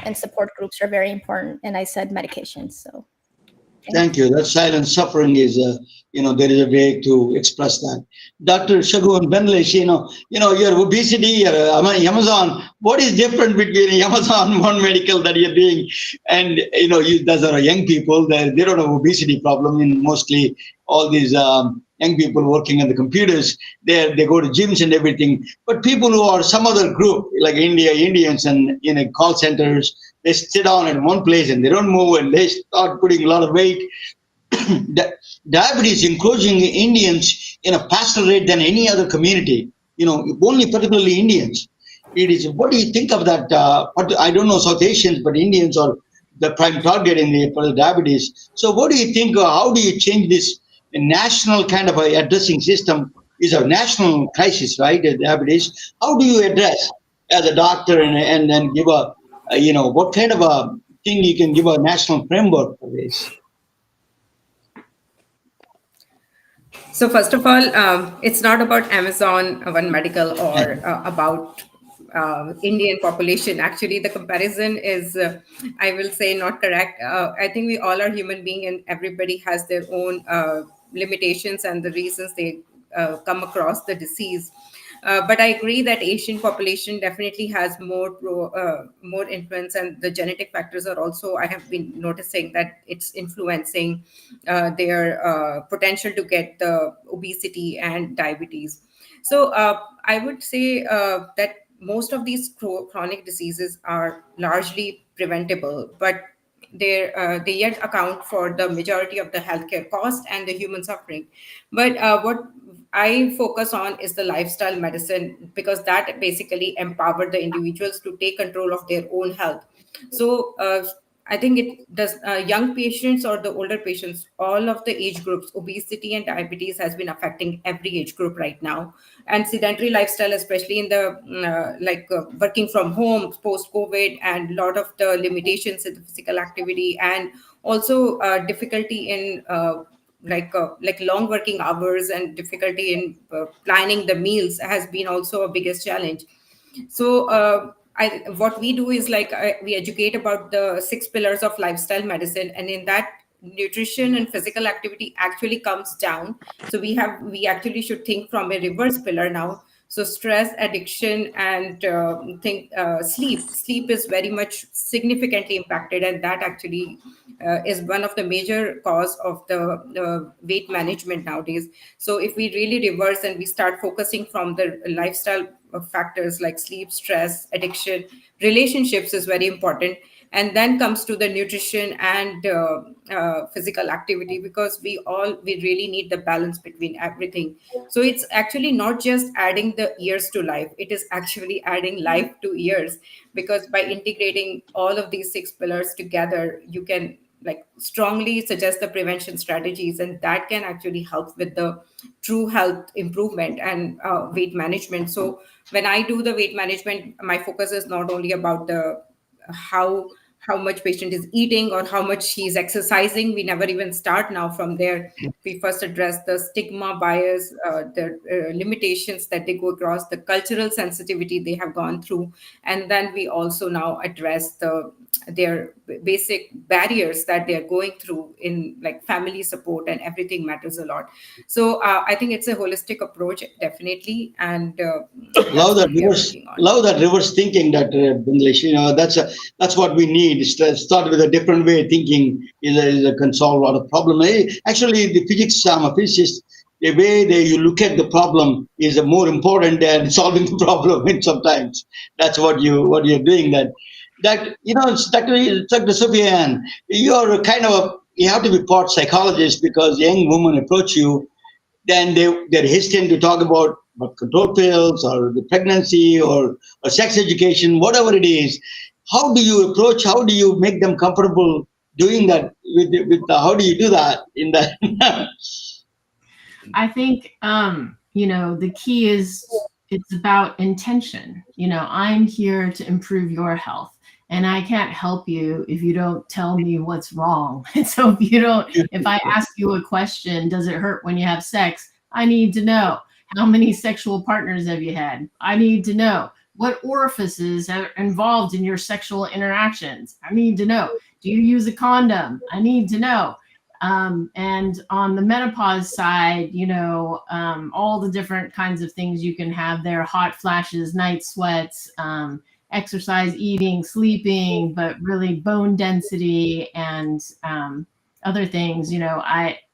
and support groups are very important. And I said medications. So Thank you. That silent suffering is, there is a way to express that. Dr. Shagun Benlish, your obesity, your Amazon, what is different between Amazon One Medical that you're doing and, those are young people, they don't have obesity problem in mostly all these young people working on the computers, they go to gyms and everything. But people who are some other group, like Indians and call centers, they sit down in one place and they don't move and they start putting a lot of weight. Diabetes increasing Indians in a faster rate than any other community, only particularly Indians. It is. What do you think of that? I don't know South Asians, but Indians are the prime target for the diabetes. So what do you think? How do you change this national kind of a addressing system? Is a national crisis, right? Diabetes. How do you address as a doctor and then give what kind of a thing you can give a national framework for this? So first of all, it's not about Amazon One Medical or about Indian population. Actually, the comparison is, I will say, not correct. I think we all are human beings and everybody has their own limitations and the reasons they come across the disease. But I agree that Asian population definitely has more influence, and the genetic factors are also, I have been noticing that it's influencing their potential to get the obesity and diabetes. So I would say that most of these chronic diseases are largely preventable, but they yet account for the majority of the healthcare cost and the human suffering. But what I focus on is the lifestyle medicine, because that basically empower the individuals to take control of their own health. So I think it does, young patients or the older patients, all of the age groups, obesity and diabetes has been affecting every age group right now. And sedentary lifestyle, especially in the working from home post COVID, and a lot of the limitations in the physical activity, and also difficulty in like long working hours, and difficulty in planning the meals has been also a biggest challenge. So what we do is we educate about the 6 pillars of lifestyle medicine, and in that, nutrition and physical activity actually comes down. So we actually should think from a reverse pillar now. So stress, addiction, and sleep is very much significantly impacted, and that actually is one of the major cause of the weight management nowadays. So if we really reverse and we start focusing from the lifestyle factors like sleep, stress, addiction, relationships is very important, and then comes to the nutrition and physical activity, because we really need the balance between everything. So it's actually not just adding the years to life, it is actually adding life to years, because by integrating all of these 6 pillars together, you can strongly suggest the prevention strategies, and that can actually help with the true health improvement and weight management. So when I do the weight management, my focus is not only about the how much patient is eating or how much he's exercising. We never even start now from there. We first address the stigma, bias, the limitations that they go across, the cultural sensitivity they have gone through, and then we also now address their basic barriers that they are going through in family support, and everything matters a lot. So I think it's a holistic approach, definitely, and Love that's that what we are reverse, working on. love that reverse thinking, Dr. Bindlish. That's what we need. Start with a different way of thinking can solve a lot of problem. Actually, the physics, I'm a physicist. The way that you look at the problem is more important than solving the problem. And sometimes that's what you're doing. Dr. Sophia, you're you have to be part psychologist, because young women approach you, then they're hesitant to talk about control pills or the pregnancy or sex education, whatever it is. How do you approach? How do you make them comfortable doing that? How do you do that in that? I think the key is it's about intention. I'm here to improve your health, and I can't help you if you don't tell me what's wrong. And so if I ask you a question, does it hurt when you have sex? I need to know. How many sexual partners have you had? I need to know. What orifices are involved in your sexual interactions? I need to know. Do you use a condom? I need to know. And on the menopause side, all the different kinds of things you can have there: hot flashes, night sweats, exercise, eating, sleeping, but really bone density and other things.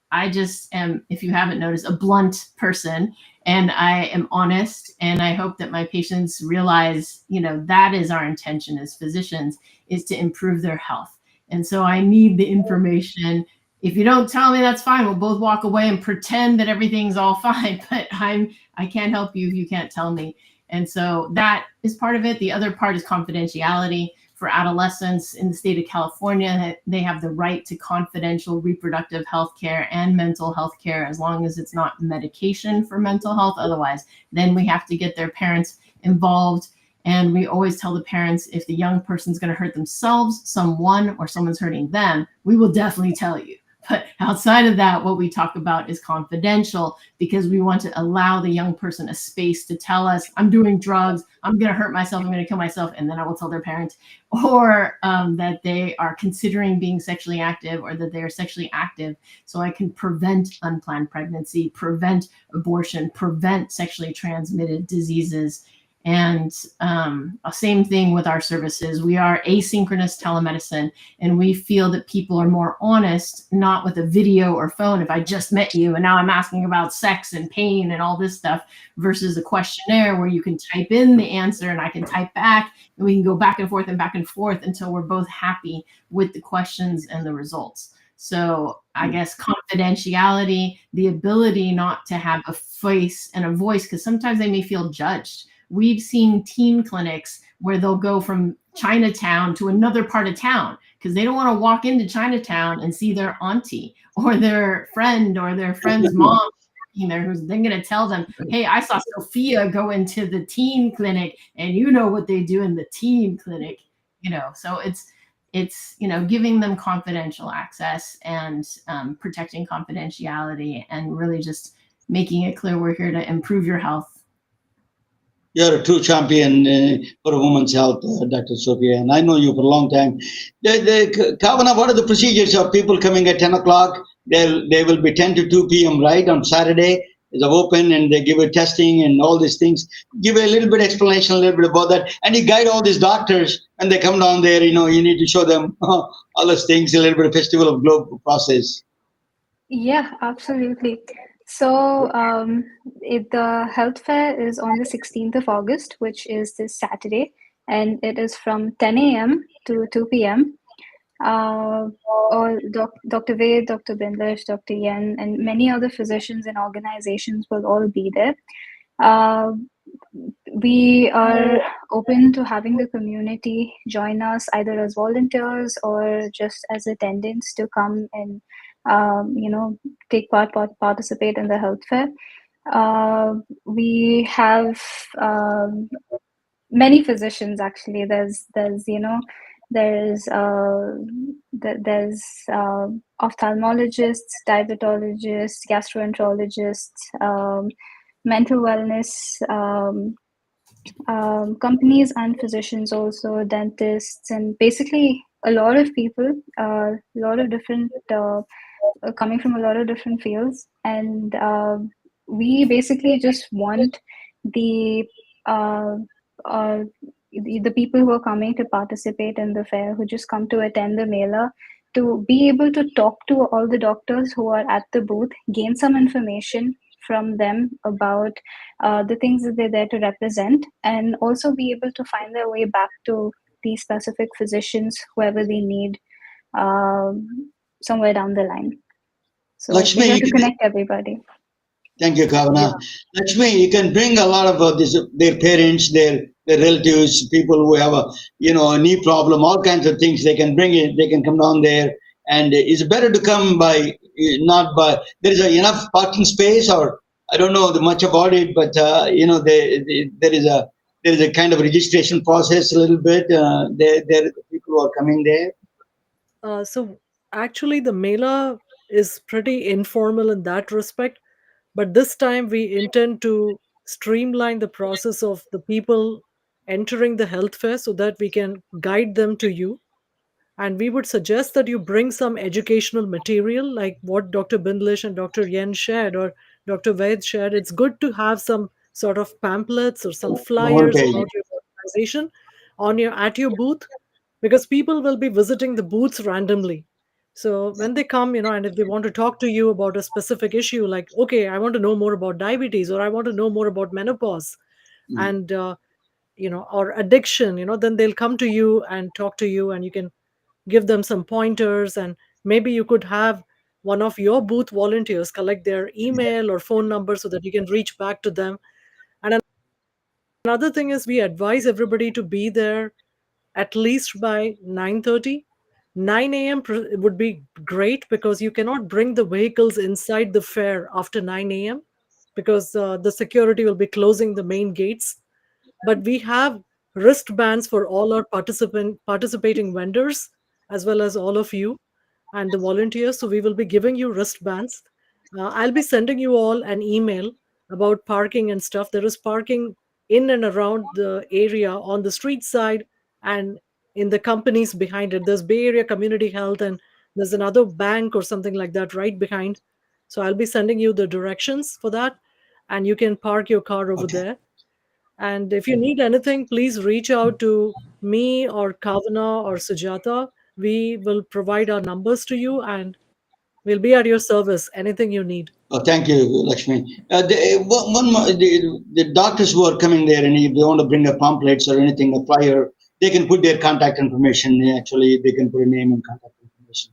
I just am, if you haven't noticed, a blunt person, and I am honest, and I hope that my patients realize, that is our intention as physicians, is to improve their health. And so I need the information. If you don't tell me, that's fine. We'll both walk away and pretend that everything's all fine, but I can't help you if you can't tell me. And so that is part of it. The other part is confidentiality. For adolescents in the state of California, they have the right to confidential reproductive health care and mental health care, as long as it's not medication for mental health. Otherwise, then we have to get their parents involved. And we always tell the parents, if the young person's going to hurt themselves, someone's hurting them, we will definitely tell you. But outside of that, what we talk about is confidential because we want to allow the young person a space to tell us, I'm doing drugs, I'm going to hurt myself, I'm going to kill myself, and then I will tell their parents, or that they are considering being sexually active or that they are sexually active. So I can prevent unplanned pregnancy, prevent abortion, prevent sexually transmitted diseases. And same thing with our services. We are asynchronous telemedicine, and we feel that people are more honest, not with a video or phone. If I just met you and now I'm asking about sex and pain and all this stuff, versus a questionnaire where you can type in the answer and I can type back, and we can go back and forth until we're both happy with the questions and the results. So I guess confidentiality, the ability not to have a face and a voice, because sometimes they may feel judged. We've seen teen clinics where they'll go from Chinatown to another part of town because they don't want to walk into Chinatown and see their auntie or their friend or their friend's mom there who's then going to tell them, hey, I saw Sophia go into the teen clinic and you know what they do in the teen clinic, so it's giving them confidential access and protecting confidentiality and really just making it clear we're here to improve your health. You're a true champion for a woman's health, Dr. Sophia, and I know you for a long time. Kavana, what are the procedures of people coming at 10 o'clock? They will be 10 to 2 p.m., right, on Saturday. It's open and they give a testing and all these things. Give a little bit explanation, a little bit about that. And you guide all these doctors when they come down there, you need to show them all those things, a little bit of Festival of Globe process. Yeah, absolutely. So the health fair is on the 16th of August, which is this Saturday, and it is from 10 a.m. to 2 p.m. Dr. Ved, Dr. Bindlish, Dr. Yen, and many other physicians and organizations will all be there. We are open to having the community join us either as volunteers or just as attendants to come and take participate in the health fair. We have many physicians actually. There's ophthalmologists, diabetologists, gastroenterologists, mental wellness companies and physicians, also dentists, and basically a lot of people, a lot of different coming from a lot of different fields, and we basically just want the people who are coming to participate in the fair, who just come to attend the mela, to be able to talk to all the doctors who are at the booth, gain some information from them about the things that they're there to represent, and also be able to find their way back to these specific physicians, whoever they need, somewhere down the line. So Lakshmi, we have to connect everybody. Thank you, Kavana. Lakshmi, you can bring a lot of their parents, their relatives, people who have a knee problem, all kinds of things. They can bring it. They can come down there, and it's better to come by not by. There is enough parking space, or I don't know much about it, but there is a kind of registration process a little bit. There are people who are coming there. So actually, the Mela is pretty informal in that respect, but this time we intend to streamline the process of the people entering the health fair so that we can guide them to you. And we would suggest that you bring some educational material like what Dr. Bindlish and Dr. Yen shared or Dr. Vaid shared. It's good to have some sort of pamphlets or some flyers about your organization at your booth, because people will be visiting the booths randomly. So when they come, and if they want to talk to you about a specific issue, like, okay, I want to know more about diabetes, or I want to know more about menopause, and or addiction, then they'll come to you and talk to you, and you can give them some pointers, and maybe you could have one of your booth volunteers collect their email or phone number so that you can reach back to them. And another thing is, we advise everybody to be there at least by 9:30. 9 a.m. would be great, because you cannot bring the vehicles inside the fair after 9 a.m. because the security will be closing the main gates. But we have wristbands for all our participating vendors, as well as all of you. and the volunteers. So we will be giving you wristbands. I'll be sending you all an email about parking and stuff. There is parking in and around the area on the street side and in the companies behind it. There's Bay Area Community Health, and there's another bank or something like that right behind. So I'll be sending you the directions for that, and you can park your car over there. And if you need anything, please reach out to me or Kavana or Sujata. We will provide our numbers to you, and we'll be at your service. Anything you need. Oh, thank you, Lakshmi. One more, the doctors who are coming there, and if they want to bring a pamphlets or anything, a flyer, they can put their contact information. Actually, they can put a name and contact information.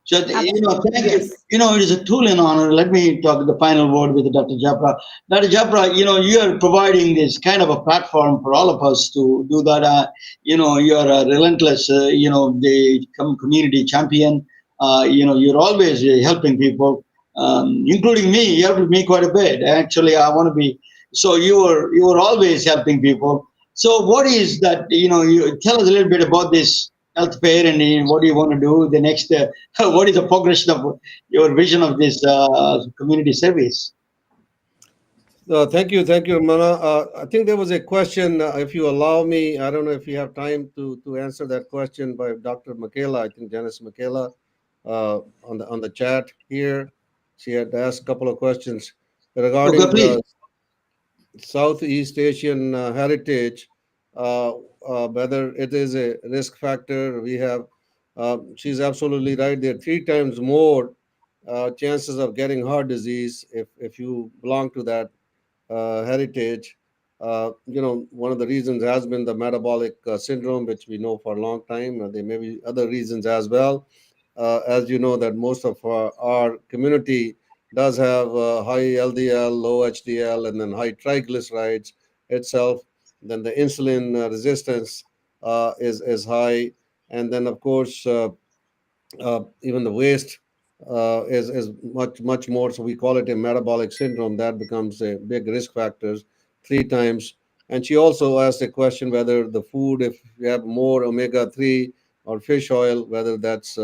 So, thank you. Yes. It is a truly an honor. Let me talk the final word with Dr. Japra. Dr. Japra, you are providing this kind of a platform for all of us to do that. You are a relentless, the community champion. You're always helping people, including me. You helped me quite a bit. Actually, I want to be. So you were always helping people. So what is that? You tell us a little bit about this health fair and what do you want to do the next. What is the progression of your vision of this community service? Thank you, Mana. I think there was a question. If you allow me, I don't know if you have time to answer that question by Dr. Michaela. I think Janice Michaela on the chat here. She had asked a couple of questions Okay, regarding please. the Southeast Asian heritage, whether it is a risk factor. She's absolutely right. There are three times more chances of getting heart disease if you belong to that heritage. One of the reasons has been the metabolic syndrome, which we know for a long time. There may be other reasons as well. As you know, that most of our community does have high LDL, low HDL, and then high triglycerides itself. Then the insulin resistance is high, and then of course even the waste is much more. So we call it a metabolic syndrome. That becomes a big risk factor three times. And she also asked a question whether the food, if you have more omega-3 or fish oil, whether that's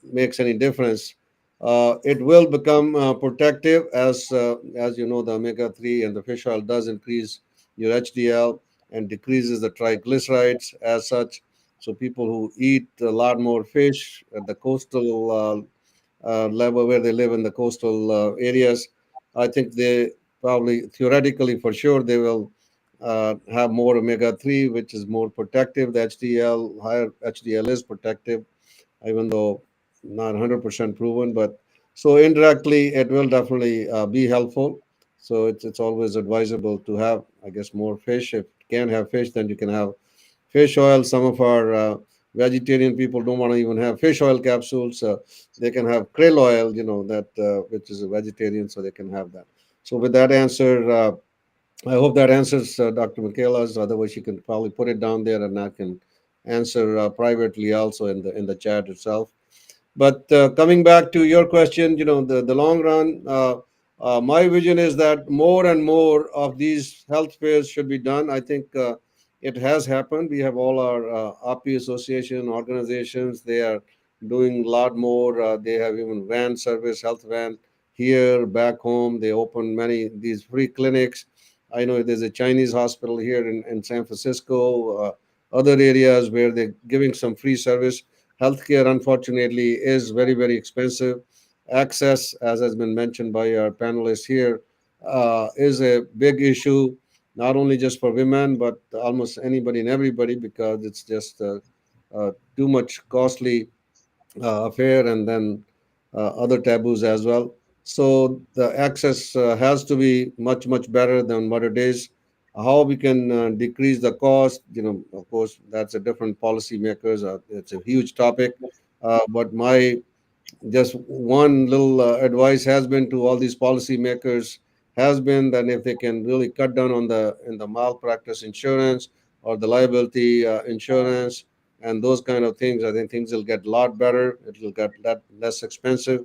makes any difference. It will become protective as you know, the omega-3 and the fish oil does increase your HDL and decreases the triglycerides as such. So people who eat a lot more fish at the coastal level, where they live in the coastal areas, I think they probably, theoretically, for sure, they will have more omega-3, which is more protective. The HDL, higher HDL is protective, even though not 100% proven. But so indirectly, it will definitely be helpful. So it's always advisable to have, I guess, more fish. If you can't have fish, then you can have fish oil. Some of our vegetarian people don't want to even have fish oil capsules. They can have krill oil, that which is a vegetarian, so they can have that. So with that answer, I hope that answers Dr. Michaela's. Otherwise, you can probably put it down there, and I can answer privately also in the chat itself. But coming back to your question, the long run, my vision is that more and more of these health fairs should be done. I think it has happened. We have all our API association organizations. They are doing a lot more. They have even van service, health van here, back home. They open many these free clinics. I know there's a Chinese hospital here in San Francisco, other areas where they're giving some free service. Healthcare, unfortunately, is very, very expensive. Access, as has been mentioned by our panelists here, is a big issue, not only just for women, but almost anybody and everybody, because it's just too much costly affair, and then other taboos as well. So the access has to be much, much better than what it is. How we can decrease the cost, of course, that's a different policymakers. It's a huge topic. But my just one little advice has been to all these policymakers has been that if they can really cut down on the malpractice insurance or the liability insurance and those kind of things, I think things will get a lot better. It will get less expensive.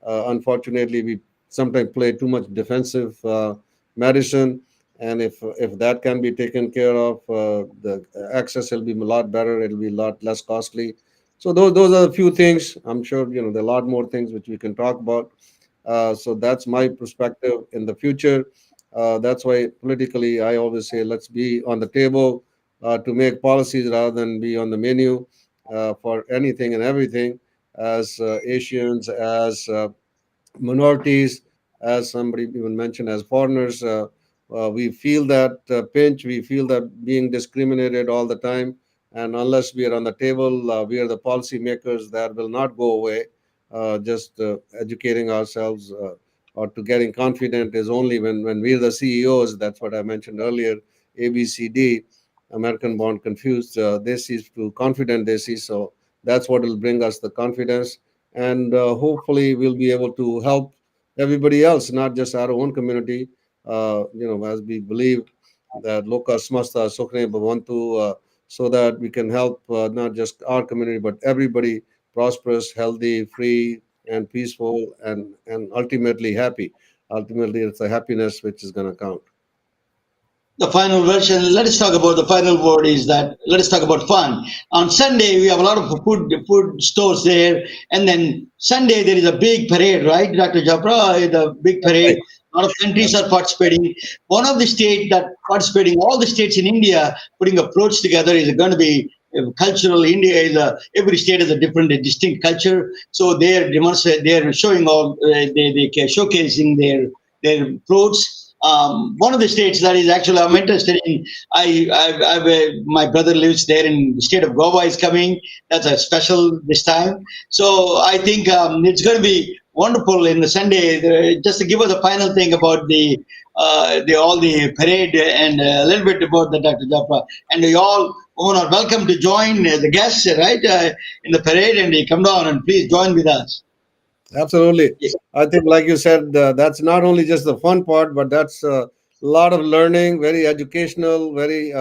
Unfortunately, we sometimes play too much defensive medicine, and if that can be taken care of, the access will be a lot better. It'll be a lot less costly. So those are a few things. I'm sure there are a lot more things which we can talk about. So that's my perspective in the future. That's why politically I always say let's be on the table to make policies rather than be on the menu for anything and everything. As Asians, as minorities, as somebody even mentioned, as foreigners, we feel that pinch, we feel that being discriminated all the time. And unless we are on the table, we are the policy makers, that will not go away. Just educating ourselves or to getting confident is only when we're the CEOs. That's what I mentioned earlier. ABCD, American born confused. They see to confident, they see. So that's what will bring us the confidence, and hopefully we'll be able to help everybody else, not just our own community. As we believe that loka smasta sukhne bhavantu, so that we can help not just our community but everybody prosperous, healthy, free, and peaceful, and ultimately happy. Ultimately, it's the happiness which is going to count. The final version. Let us talk about the final word is that let us talk about fun. On Sunday, we have a lot of food stores there, and then Sunday there is a big parade, right, Dr. Japra? The big parade. A lot of countries are participating. One of the states that participating, all the states in India putting approach together is going to be cultural. India is every state has a different, a distinct culture. So they're showing all, they showcasing their approach. One of the states that is actually I'm interested in. My brother lives there in the state of Goa is coming. That's a special this time. So I think it's going to be wonderful in the Sunday. Just to give us a final thing about the all the parade and a little bit about the Dr. Japra. And you all are welcome to join the guests right in the parade, and they come down and please join with us. Absolutely. I think, like you said, that's not only just the fun part, but that's a lot of learning, very educational, very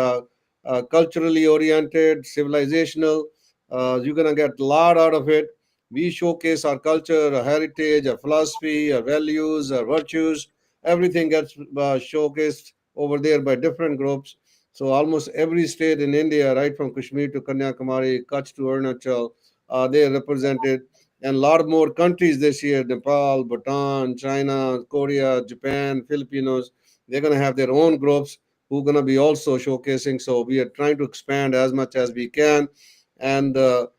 culturally oriented, civilizational. You're going to get a lot out of it. We showcase our culture, our heritage, our philosophy, our values, our virtues. Everything gets showcased over there by different groups. So almost every state in India, right from Kashmir to Kanyakumari, Kutch to Arunachal, they are represented, and a lot more countries this year: Nepal, Bhutan, China, Korea, Japan, Filipinos. They're going to have their own groups who are going to be also showcasing. So we are trying to expand as much as we can. And the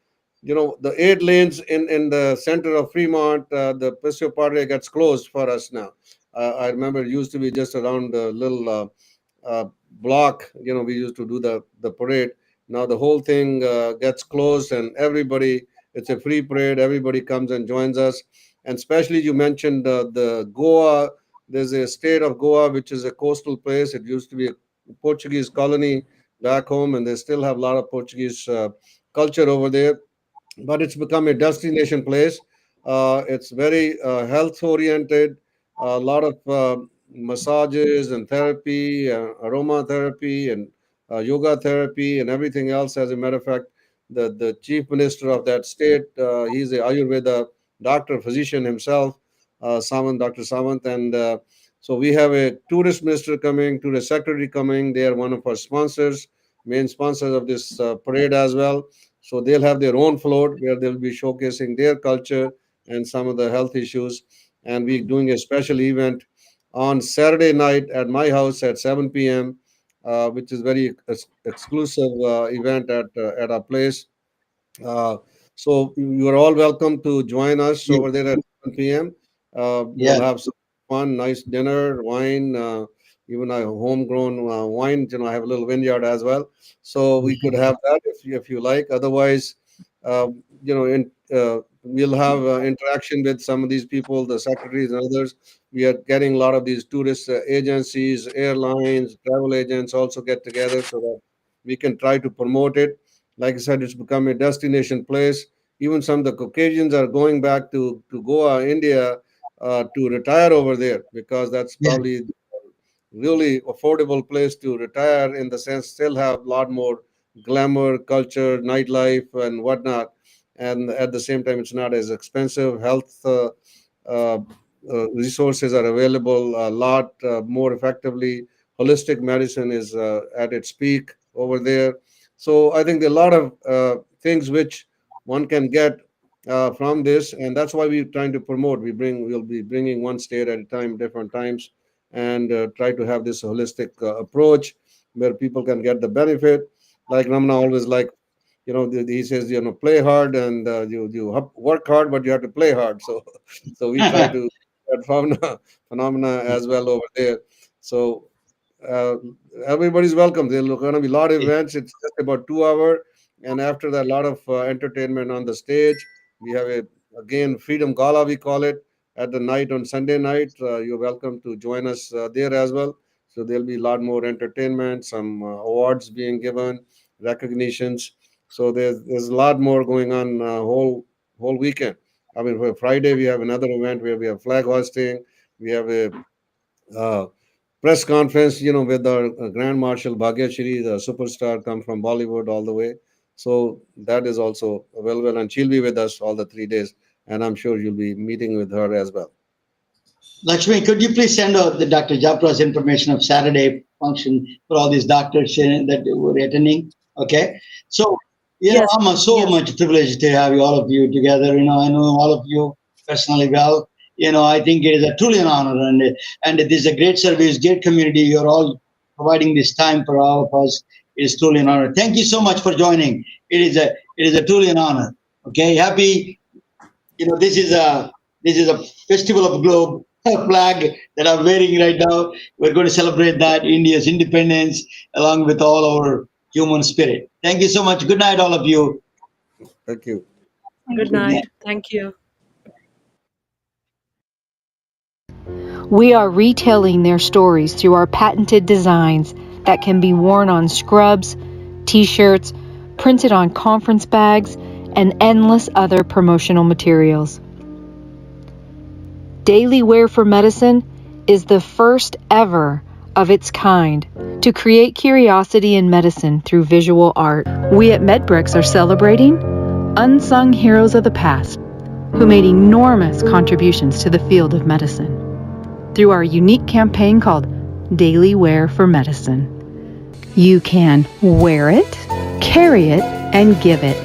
8 lanes in the center of Fremont, the Paseo Padre gets closed for us now. I remember it used to be just around the little block. We used to do the parade. Now the whole thing gets closed, and everybody, it's a free parade. Everybody comes and joins us. And especially you mentioned the Goa. There's a state of Goa which is a coastal place. It used to be a Portuguese colony back home, and they still have a lot of Portuguese culture over there, but it's become a destination place. It's very health oriented. A lot of massages and therapy, aromatherapy, and yoga therapy, and everything else. As a matter of fact, the chief minister of that state, he's a Ayurveda doctor, physician himself, Dr. Samant, and so we have a tourist minister coming, tourist secretary coming. They are one of our sponsors, main sponsors of this parade as well. So they'll have their own float where they'll be showcasing their culture and some of the health issues. And we're doing a special event on Saturday night at my house at 7 p.m., which is very exclusive event at our place. Uh, so you are all welcome to join us over there at 7 p.m. We'll have some fun, nice dinner, wine, even a homegrown wine. I have a little vineyard as well, so we could have that if you like. Otherwise, we'll have interaction with some of these people, the secretaries and others. We are getting a lot of these tourist agencies, airlines, travel agents also get together so that we can try to promote it. Like I said, it's become a destination place. Even some of the Caucasians are going back to Goa, India, to retire over there, because that's probably really affordable place to retire, in the sense still have a lot more glamour, culture, nightlife, and whatnot. And at the same time, it's not as expensive. Health uh, resources are available a lot more effectively. Holistic medicine is at its peak over there. So I think there are a lot of things which one can get from this, and that's why we're trying to promote. We'll be bringing one state at a time, different times, and try to have this holistic approach where people can get the benefit. Like Ramana always like, he says, play hard and you work hard, but you have to play hard. So we try to that phenomena as well over there. So uh, everybody's welcome. There's going to be a lot of events. It's just about 2 hours, and after that, a lot of entertainment on the stage. We have again Freedom Gala, we call it, at the night on Sunday night. You're welcome to join us there as well. So there'll be a lot more entertainment, some awards being given, recognitions. So there's a lot more going on whole weekend. I mean, for Friday we have another event where we have flag hosting. We have a uh, press conference, with our Grand Marshal Bhagyashri, the superstar, come from Bollywood all the way. So that is also available, and she'll be with us all the 3 days. And I'm sure you'll be meeting with her as well. Lakshmi, could you please send out the Dr. Japra's information of Saturday function for all these doctors that were attending? Okay. So, Yes. I'm so much privileged to have all of you together. I know all of you personally well. I think it is truly an honor, and it is a great service, great community. You're all providing this time for all of us. It is truly an honor. Thank you so much for joining. It is a truly an honor. Okay. Happy. This is a festival of globe flag that I'm wearing right now. We're going to celebrate that India's independence along with all our human spirit. Thank you so much. Good night, all of you. Thank you. Good night. Thank you. We are retelling their stories through our patented designs that can be worn on scrubs, t-shirts, printed on conference bags, and endless other promotional materials. Daily Wear for Medicine is the first ever of its kind to create curiosity in medicine through visual art. We at MedBricks are celebrating unsung heroes of the past who made enormous contributions to the field of medicine through our unique campaign called Daily Wear for Medicine. You can wear it, carry it, and give it.